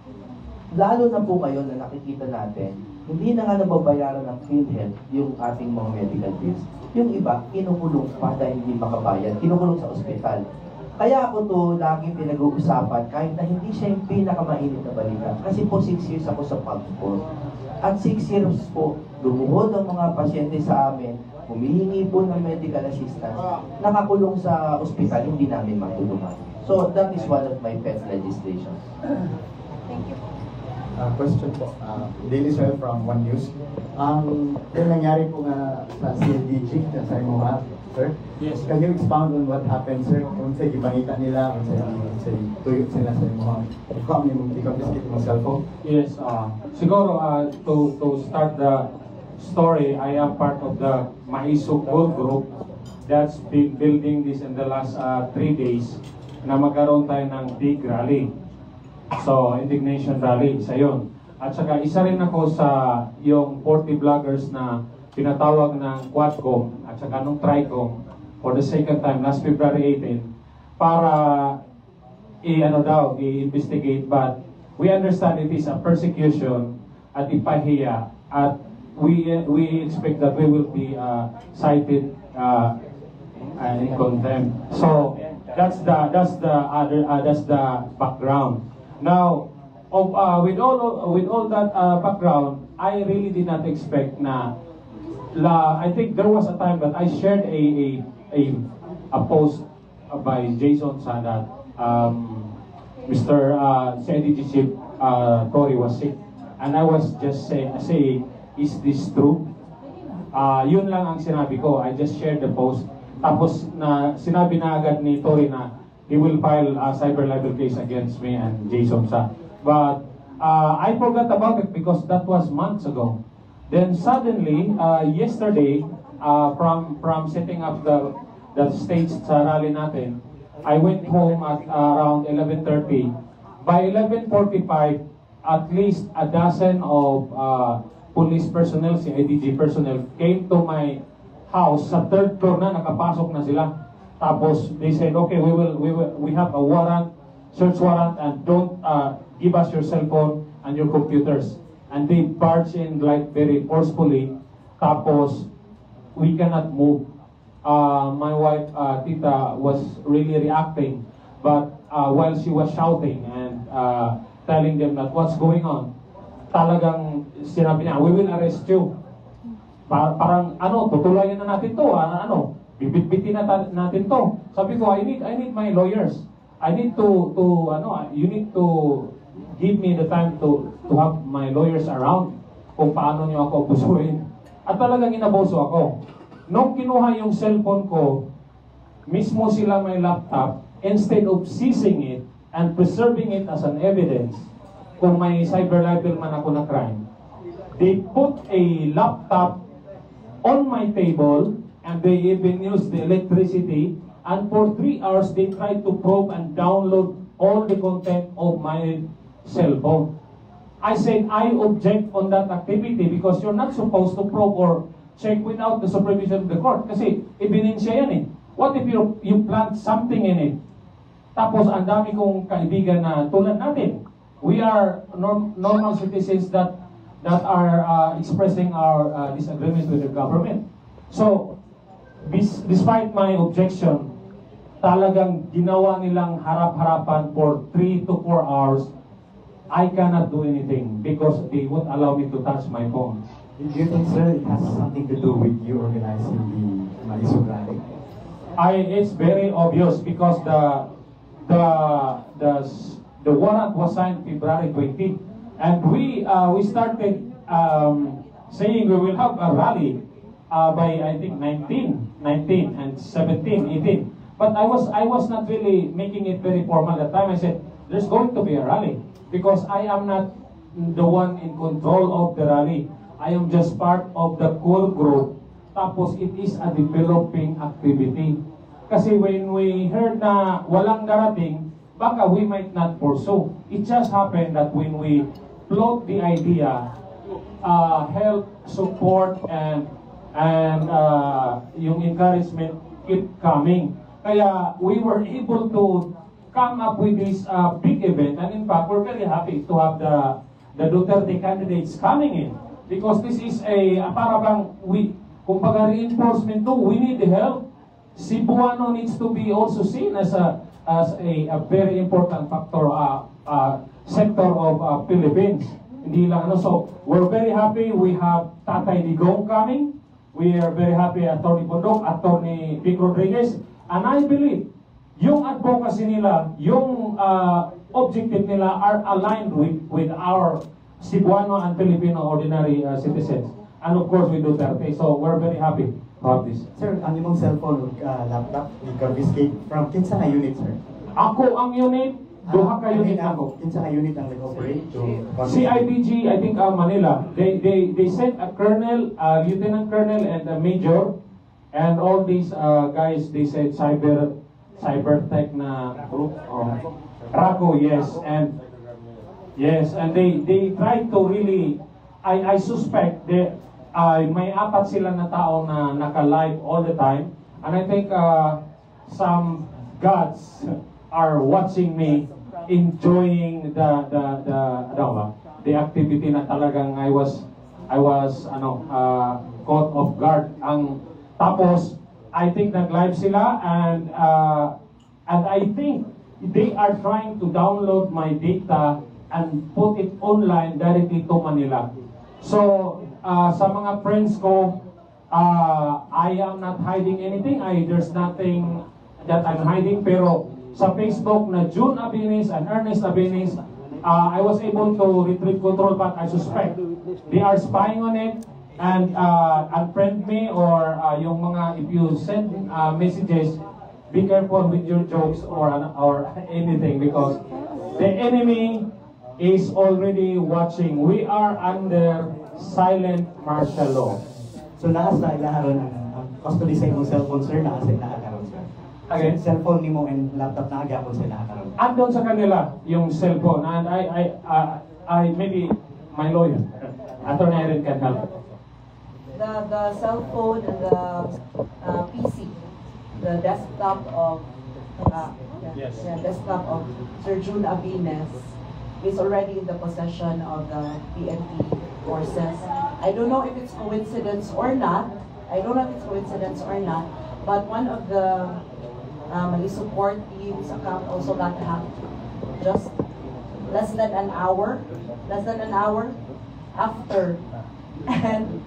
lalo na po ngayon na nakikita natin, hindi na nga nababayaran ng PhilHealth yung ating mga medical bills. Yung iba, kinukulong pa dahil hindi makabayad, kinukulong sa ospital. Kaya ako to laging pinag-uusapan kahit na hindi siya yung pinakamainit na balita. Kasi po 6 years ako sa PAGPOR. At 6 years po, lumuhod ang mga pasyente sa amin, humihingi po ng medical assistance, nakakulong sa ospital, hindi namin matulungan. So that is one of my pet legislation. Thank you. Question po, Daily Soil from One News. Yung nangyari po nga sa CLDG, sa MOA, sir? Yes. Can you expound on what happened, sir? Kung sa ibanita nila, kung sa tuyok sila sa MOA. Ikaw, may confiscate mo cellphone? Yes, siguro to start the story, I am part of the Maisog Gold Group that's been building this in the last 3 days na magkaroon tayo ng big rally. So, indignation rally, isa yun. At saka isa rin ako sa yung 40 vloggers na pinatawag ng Quadcom at saka nung Tricom for the second time last February 18 para i-investigate, but we understand it is a persecution at ipahiya at we expect that we will be cited in contempt. So that's the background. Now, with all that background, I really did not expect na I think there was a time that I shared a post by Jason sa that Mr. CIDG Chief Tory was sick, and I was just saying, is this true? Yun lang ang sinabi ko. I just shared the post. Tapos na sinabi na agad ni Tory na he will file a cyber libel case against me and Jason Sa. But I forgot about it because that was months ago. Then suddenly, yesterday, from setting up the stage sa rally natin, I went home at around 11:30. By 11:45, at least a dozen of police personnel, CIDG personnel, came to my house. Sa third floor na, nakapasok na sila. Tapos they said, okay, we have a warrant, search warrant, and don't give us your cell phone and your computers. And they barged in like very forcefully. Tapos we cannot move. My wife, Tita, was really reacting, but while she was shouting and telling them that what's going on, talagang sinabi niya, we will arrest you. Parang tutulayan na natin to, bibit-bitin natin to. Sabi ko, I need my lawyers. I need you need to give me the time to have my lawyers around. kung paano niyo ako abusuhin. At talagang inabuso ako. Nung kinuha yung cellphone ko, mismo sila may laptop, instead of seizing it and preserving it as an evidence, kung may cyber libel man ako na crime, they put a laptop on my table and they even used the electricity, and for 3 hours they tried to probe and download all the content of my cell phone. I said, I object on that activity because you're not supposed to probe or check without the supervision of the court. Kasi ebidensya yan eh. What if you plant something in it? Tapos ang dami kong kaibigan na tulad natin. We are normal citizens that are expressing our disagreements with the government. So, despite my objection, talagang ginawa nilang harap-harapan for 3 to 4 hours. I cannot do anything because they won't allow me to touch my phone. Do you think, sir, it has something to do with you organizing the Maisog rally? It's very obvious because the warrant was signed February 20, and we started saying we will have a rally by I think 19 and 17, 18. But I was not really making it very formal at the time. I said there's going to be a rally because I am not the one in control of the rally. I am just part of the core group. Tapos it is a developing activity. Kasi when we heard na walang darating, baka we might not pursue. It just happened that when we float the idea, help, support, and yung encouragement keep coming. Kaya we were able to come up with this big event, and in fact, we're very happy to have the Duterte candidates coming in because this is para bang kumbaga reinforcement too. We need the help. Cebuano needs to be also seen as a very important factor sector of Philippines. Hindi lang so we're very happy. We have Tatay Digong coming. We are very happy Attorney Bondok, Attorney Vic Rodriguez, and I believe yung advocacy nila, yung objective nila are aligned with our Cebuano and Filipino ordinary citizens. And of course, we Duterte. So we're very happy about this. Sir, ang imong cellphone, laptop, i-confiscate from kinsa na unit, sir? Ako ang unit, duha ka unit ako. Kinsa na unit ang nag-operate? CIDG, I think Manila. They sent a colonel, lieutenant colonel, and a major, and all these guys, they said cybertech na group RACO, yes, and they tried to really I suspect may 4 sila na tao na naka-live all the time, and I think some gods are watching me enjoying the activity na talagang I was caught off guard. Tapos I think nag-live sila and I think they are trying to download my data and put it online directly to Manila. So sa mga friends ko, I am not hiding anything. There's nothing that I'm hiding. Pero sa Facebook na June Abinis and Ernest Abinis, I was able to retrieve control, but I suspect they are spying on it and unfriend me or yung mga, if you send messages, be careful with your jokes or anything because the enemy is already watching. We are under silent martial law. So nasa ilaharon ang custody sa imong cellphone, sir, nasa ilaharon, sir? Again? Cellphone nimo and laptop na agapon sa ilaharon. Andon sa kanila yung cellphone, and I maybe my lawyer, Attorney Irene can help. The cell phone and the PC, the desktop of desktop of Sir June Abines is already in the possession of the PNP forces. I don't know if it's coincidence or not. But one of the Mali support team's account also got hacked just less than an hour after, and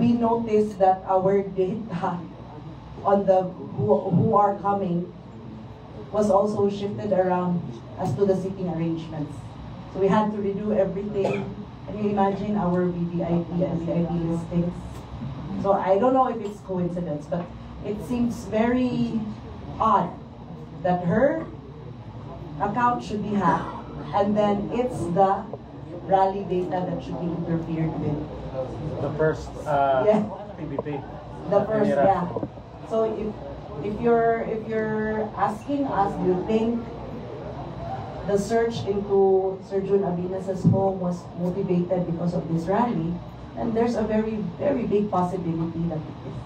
we noticed that our data on the who are coming was also shifted around as to the seating arrangements. So we had to redo everything. Can you imagine our VVIP and VIP listings? So I don't know if it's coincidence, but it seems very odd that her account should be hacked, and then it's the rally data that should be interfered with. The first Yeah. PBP. The first, yeah. So if you're asking us, do you think the search into Sir Jun Abinas's home was motivated because of this rally? And there's a very, very big possibility that it is.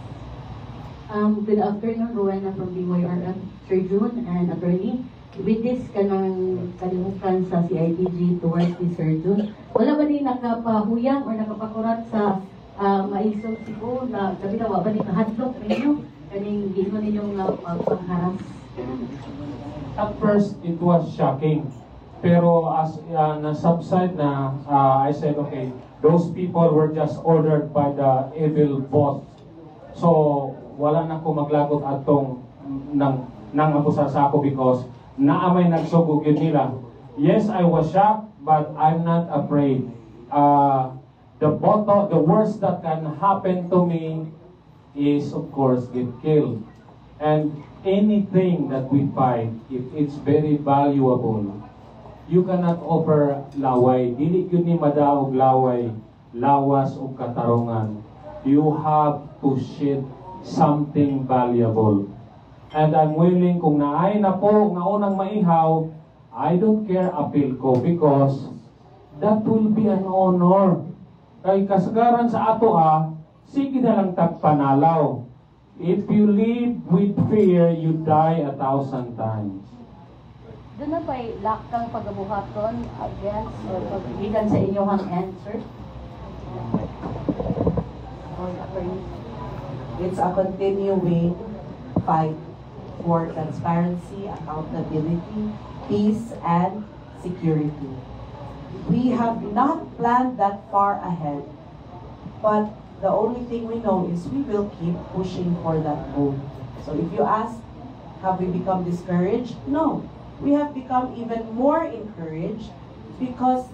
Good afternoon, Rowena from Bimoy RM, Sir Jun and attorney. With this kanang kalimutan sa CIDG towards the Sir Jun, wala ba din nakapahuyang or nakapakurat sa Maisog Cebu na sabi na wala ba din kahadlok ninyo kaning gingon ninyong pangharas? At first, it was shocking. Pero as na-subside na, I said, okay, those people were just ordered by the evil boss. So, wala na ko maglagot atong nang abusa sa ako because naamay nagsugod yun nila. Yes, I was shocked, but I'm not afraid. The worst that can happen to me is, of course, get killed. And anything that we find, if it's very valuable, you cannot offer laway. Dili yun ni madaog laway, lawas o katarungan. You have to shed something valuable. And I'm willing, kung naay na po, nga unang maihaw, I don't care appeal ko because that will be an honor. Kay kasagaran sa ato sige na lang tagpanalaw. If you live with fear, you die 1,000 times. Doon na ba'y lakang pagabuhaton against or pagbigan sa inyong answer? It's a continuing fight for transparency, accountability, peace, and security. We have not planned that far ahead, but the only thing we know is we will keep pushing for that goal. So if you ask, have we become discouraged? No. We have become even more encouraged because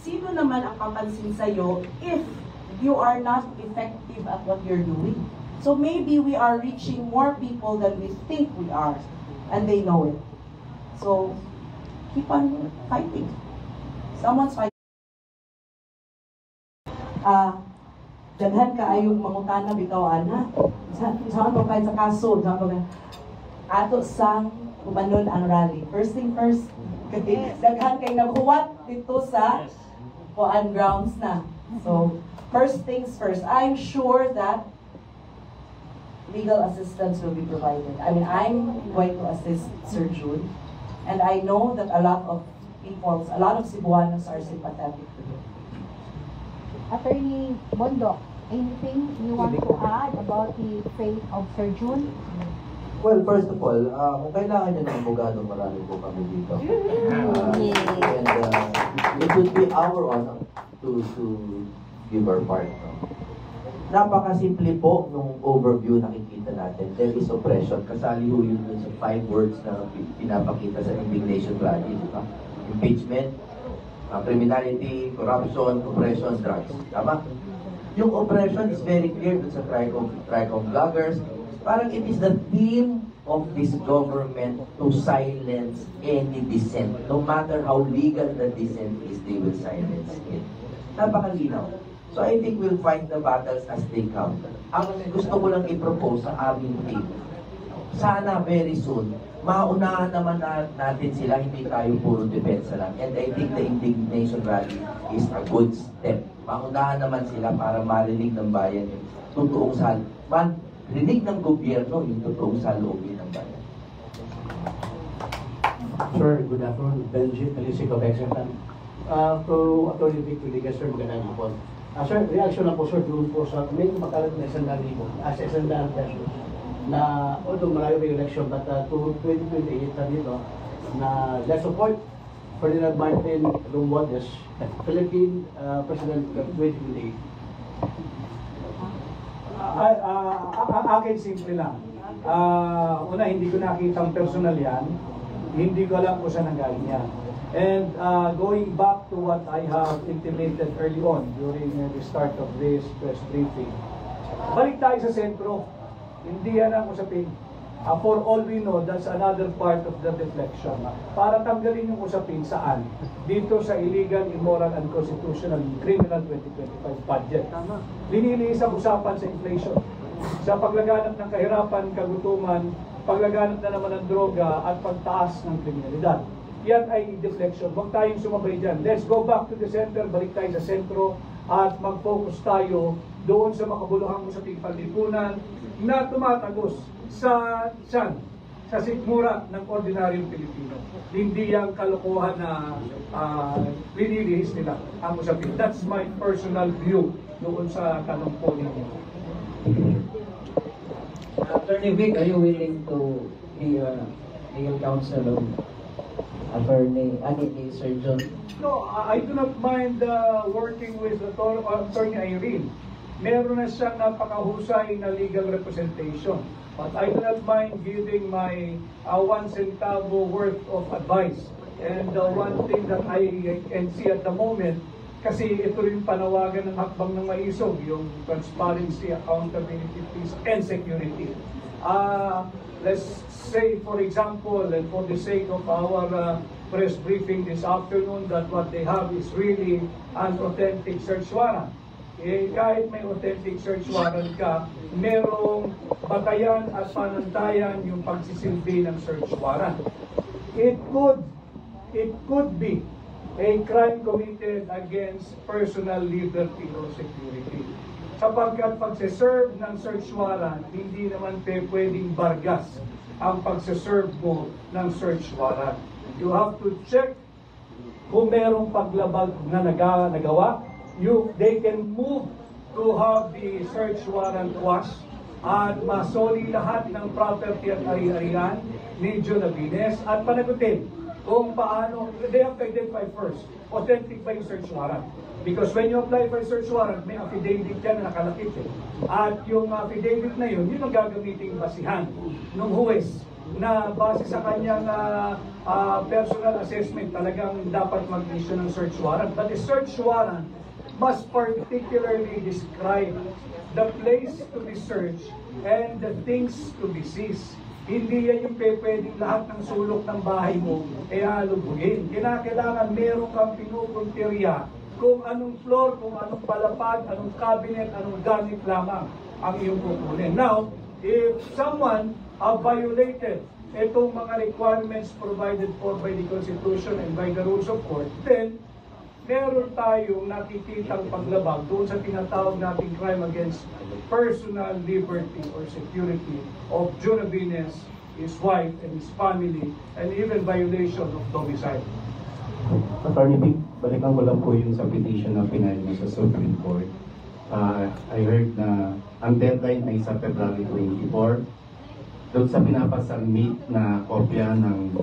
sino naman ang papansin sa'yo if you are not effective at what you're doing? So maybe we are reaching more people than we think we are, and they know it. So keep on fighting. Someone's fighting. Daghan ka ayong mangutana bitaw ana. Saan ba kayo sa kaso? Saan ba ato sang kumanon ang rally? First thing first, daghan kay naghuwat dito sa Koan grounds na. So first things first, I'm sure that legal assistance will be provided. I mean, I'm going to assist Sir Jun, and I know that a lot of people, a lot of Cebuanos are sympathetic to him. Attorney Bondok, anything you want to add about the fate of Sir Jun? Well, first of all, kung kailangan niya ng abogado, marami po kami dito. And it would be our honor to give our part. Napakasimple po nung overview nakikita natin. There is oppression. Kasali ho yun sa 5 words na pinapakita sa indignation rally. Diba? Impeachment, criminality, corruption, oppression, drugs. Tama? Yung oppression is very clear dun sa Tricom vloggers. Parang it is the theme of this government to silence any dissent. No matter how legal the dissent is, they will silence it. Napakalinaw. So I think we'll fight the battles as they come. Ang gusto ko lang i-propose sa aming team, sana very soon, maunahan naman natin sila, hindi tayo puro depensa lang. And I think the indignation rally is a good step. Maunahan naman sila para marinig ng bayan yung totoong rinig ng gobyerno yung totoong saloobin ng bayan. Sir, good afternoon. Benji, Felicity of Executive. To Attorney Vic Rodriguez, sir, magandang hapon. Sir, reaction lang po, sir, doon po sa may kumakalat na 100,000 as 100 pesos na although malayo yung election, but to 2028 na dito na let's support Ferdinand Martin Romualdez, Philippine President of 2028. Akin simple lang. Una, hindi ko nakita ang personal yan. Hindi ko alam kung saan nanggaling yan. And going back to what I have intimated early on during the start of this press briefing, balik tayo sa sentro. Hindi yan ang usapin. For all we know, that's another part of the deflection. Para tanggalin yung usapin saan? Dito sa illegal, immoral, unconstitutional, criminal 2025 budget. Liniliis ang usapan sa inflation. Sa paglaganap ng kahirapan, kagutuman, paglaganap na naman ng droga at pagtaas ng kriminalidad. Yan ay deflection. Huwag tayong sumabay dyan. Let's go back to the center, balik tayo sa sentro at mag-focus tayo doon sa makabuluhang usaping panlipunan na tumatagos sa sikmura ng ordinaryong Pilipino. Hindi yung kalokohan na linilihis nila ang usapin. That's my personal view doon sa tanong po ninyo. Attorney Vic, are you willing to be a legal counsel of Attorney Sir John? No, I do not mind working with Attorney Irene. Meron na siyang napakahusay na legal representation. But I do not mind giving my 1 centavo worth of advice. And one thing that I can see at the moment, kasi ito rin panawagan ng hakbang ng maisog, yung transparency, accountability, peace, and security. Let's say, for example, and for the sake of our press briefing this afternoon, that what they have is really an authentic search warrant. Kahit may authentic search warrant ka, merong batayan at panantayan yung pagsisilbi ng search warrant. It could be a crime committed against personal liberty or security. Sapagkat pagsiserve ng search warrant, hindi naman pwedeng bargas ang pagsiserve mo ng search warrant. You have to check kung merong paglabag na nagawa. They can move to have the search warrant washed at masoli lahat ng property at ari-arian ni John Abines at panagutin kung paano, they have to identify first, authentic ba yung search warrant? Because when you apply for a search warrant, may affidavit yan na nakalakip eh. At yung affidavit na yun ang gagamitin basihan ng huwes na base sa kanyang personal assessment talagang dapat mag-issue ng search warrant. But the search warrant must particularly describe the place to be searched and the things to be seized. Hindi yan yung pwedeng lahat ng sulok ng bahay mo halubugin. Kinakailangan meron kang pinupuntirya kung anong floor, kung anong palapag, anong cabinet, anong gamit lamang ang iyong kukunin. Now, if someone violated itong mga requirements provided for by the Constitution and by the rules of court, then meron tayong nakikitang paglabag doon sa tinatawag nating crime against personal liberty or security of John Abines, his wife, and his family, and even violation of domicile. Attorney Vic, balikan ko lang po yung sa petition na pinahal niya sa Supreme Court. I heard na ang deadline ay sa February 24. Doon sa pinapasubmit na kopya ng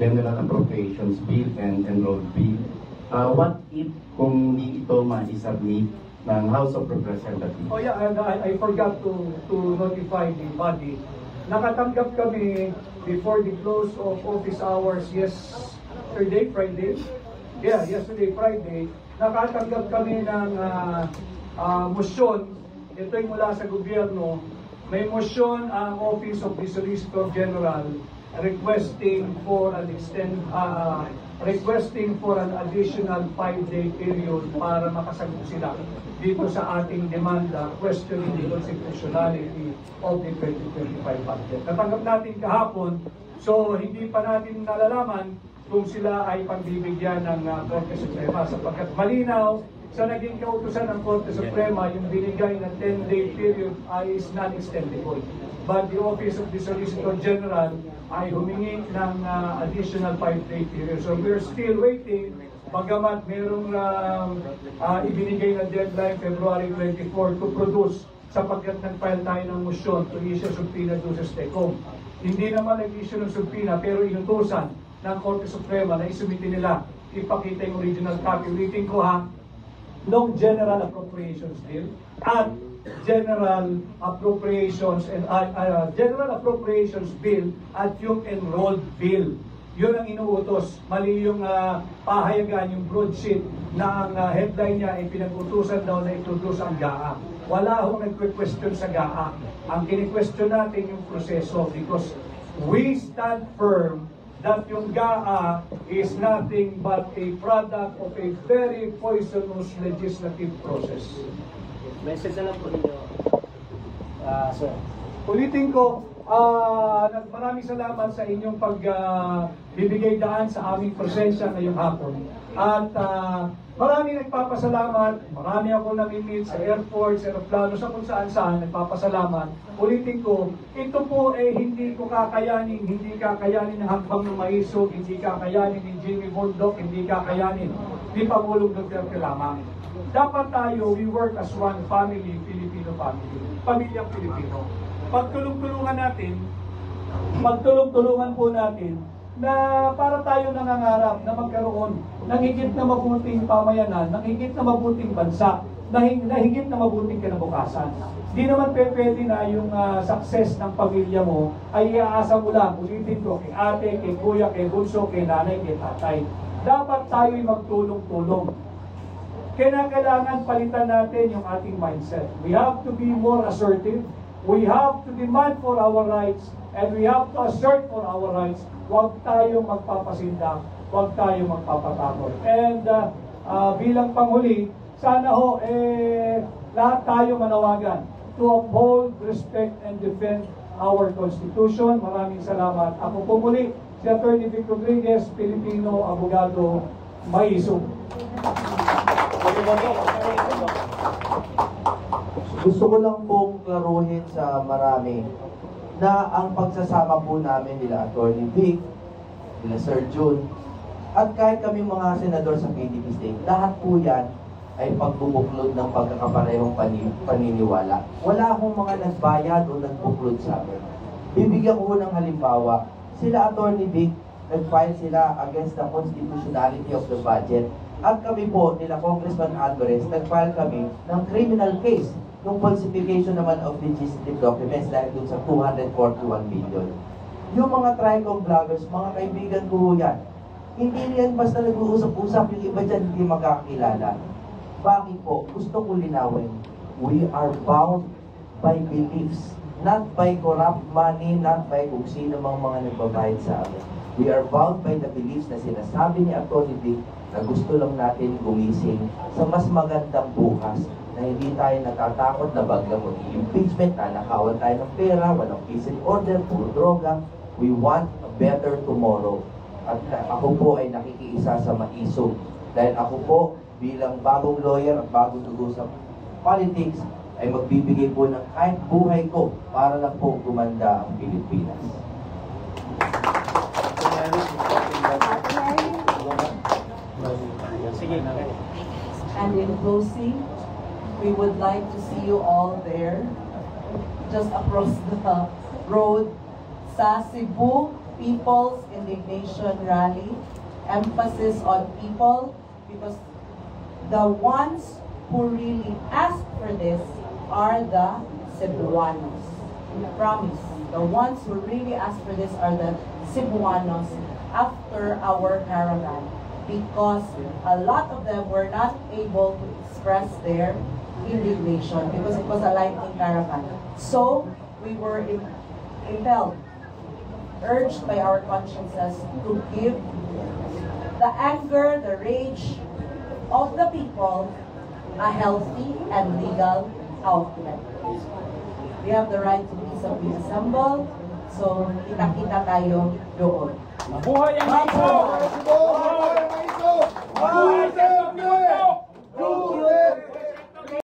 General Appropriations Bill and Enrolled Bill, what if kung hindi ito ma-submit ng House of Representatives? Oh yeah, and I forgot to notify the body. Nakatanggap kami before the close of office hours yesterday, Friday. Yeah, yesterday, Friday. Nakatanggap kami ng motion. Ito yung mula sa gobyerno. May motion ang Office of the Solicitor General requesting for an additional 5-day period para makasagot sila dito sa ating demanda questioning the constitutionality of the 2025 budget. Natanggap natin kahapon, so hindi pa natin nalalaman kung sila ay pagbibigyan ng Korte Suprema sapagkat malinaw sa naging kautusan ng Korte Suprema yung binigay na 10-day period is non-extendable. But the Office of the Solicitor General ay humingi ng additional 5-day period. So we're still waiting, bagamat merong ibinigay na deadline February 24 to produce sapagkat nag-file tayo ng motion to issue subpoena to sa STECOM. Hindi naman nag-issue ng subpoena pero inutusan ng Korte Suprema na isumiti nila, ipakita yung original copy. Ulitin ko nung General Appropriations Bill at General Appropriations and General Appropriations Bill at yung Enrolled Bill. Yun ang inuutos. Mali yung pahayagan, yung broadsheet na ang headline niya ay pinag-utusan daw na introduce ang GAA. Wala akong nagque-question sa GAA. Ang kini-question natin yung proseso because we stand firm that yung GAA is nothing but a product of a very poisonous legislative process. Message na lang po ninyo, sir. Ulitin ko, maraming salamat sa inyong pagbibigay daan sa aming presensya ngayong hapon. At maraming nagpapasalamat, marami ako nami-meet sa airport, sa aeroplano, sa kung saan-saan, nagpapasalamat. Ulitin ko, ito po hindi ko kakayanin, hindi kakayanin ng Hakbang ng Maisog, hindi kakayanin ni Jimmy Bondoc, hindi kakayanin ni Pangulong Duterte lamang. Dapat tayo, we work as one family, Filipino family, pamilyang Pilipino. Magtulong-tulungan po natin na para tayo nangangarap na magkaroon ng higit na mabuting pamayanan, ng higit na mabuting bansa, na higit na mabuting kinabukasan. Di naman pwede na yung success ng pamilya mo ay iaasa mo lang, ulitin ko, kay ate, kay kuya, kay bunso, kay nanay, kay tatay. Dapat tayo'y magtulong-tulong. Kailangan palitan natin yung ating mindset. We have to be more assertive. We have to demand for our rights and we have to assert for our rights. Huwag tayong magpapasindak, huwag tayong magpapatakot. And bilang panghuli, sana ho, lahat tayo manawagan to uphold, respect, and defend our Constitution. Maraming salamat. Ako po muli, si Atty. Vic Rodriguez, Pilipino, abogado, Maisog. Gusto ko lang pong klaruhin sa marami na ang pagsasama po namin nila Atty. Vic, nila Sir Jun, at kahit kami mga senador sa PDP State, lahat po yan ay pagbubuklod ng pagkakaparehong paniniwala. Wala akong mga nagbayad o nagbuklod sa amin. Bibigyan ko ng halimbawa, sila Atty. Vic, nag-file sila against the constitutionality of the budget. At kami po, nila Congressman Alvarez, nag-file kami ng criminal case ng falsification naman of legislative documents dahil dun sa 241 million. Yung mga TRICOM vloggers, mga kaibigan ko yan, hindi yan basta nag-uusap-usap, yung iba dyan hindi magkakilala. Bakit po? Gusto ko linawin. We are bound by beliefs, not by corrupt money, not by kung sino mga nagbabayad sa amin. We are bound by the beliefs na sinasabi ni Atty. Vic na gusto lang natin gumising sa mas magandang bukas na hindi tayo natatakot na baglang mag-impeachment, nanakawan tayo ng pera, walang peace and order, puro droga. We want a better tomorrow. At ako po ay nakikiisa sa Maisog. Dahil ako po, bilang bagong lawyer at bagong dugo sa politics, ay magbibigay po ng kahit buhay ko para lang po gumanda ang Pilipinas. And in closing, we would like to see you all there, just across the road, sa Cebu People's Indignation Rally. Emphasis on people, because the ones who really asked for this are the Cebuanos. I promise. The ones who really asked for this are the Cebuanos after our caravan, because a lot of them were not able to express their indignation because it was a lightning caravan. So we were impelled, urged by our consciences to give the anger, the rage of the people a healthy and legal outlet. We have the right to peaceably assemble, so kita-kita tayo doon. Mabuhay ang Maisog! Mabuhay ang Maisog! Mabuhay ang Maisog!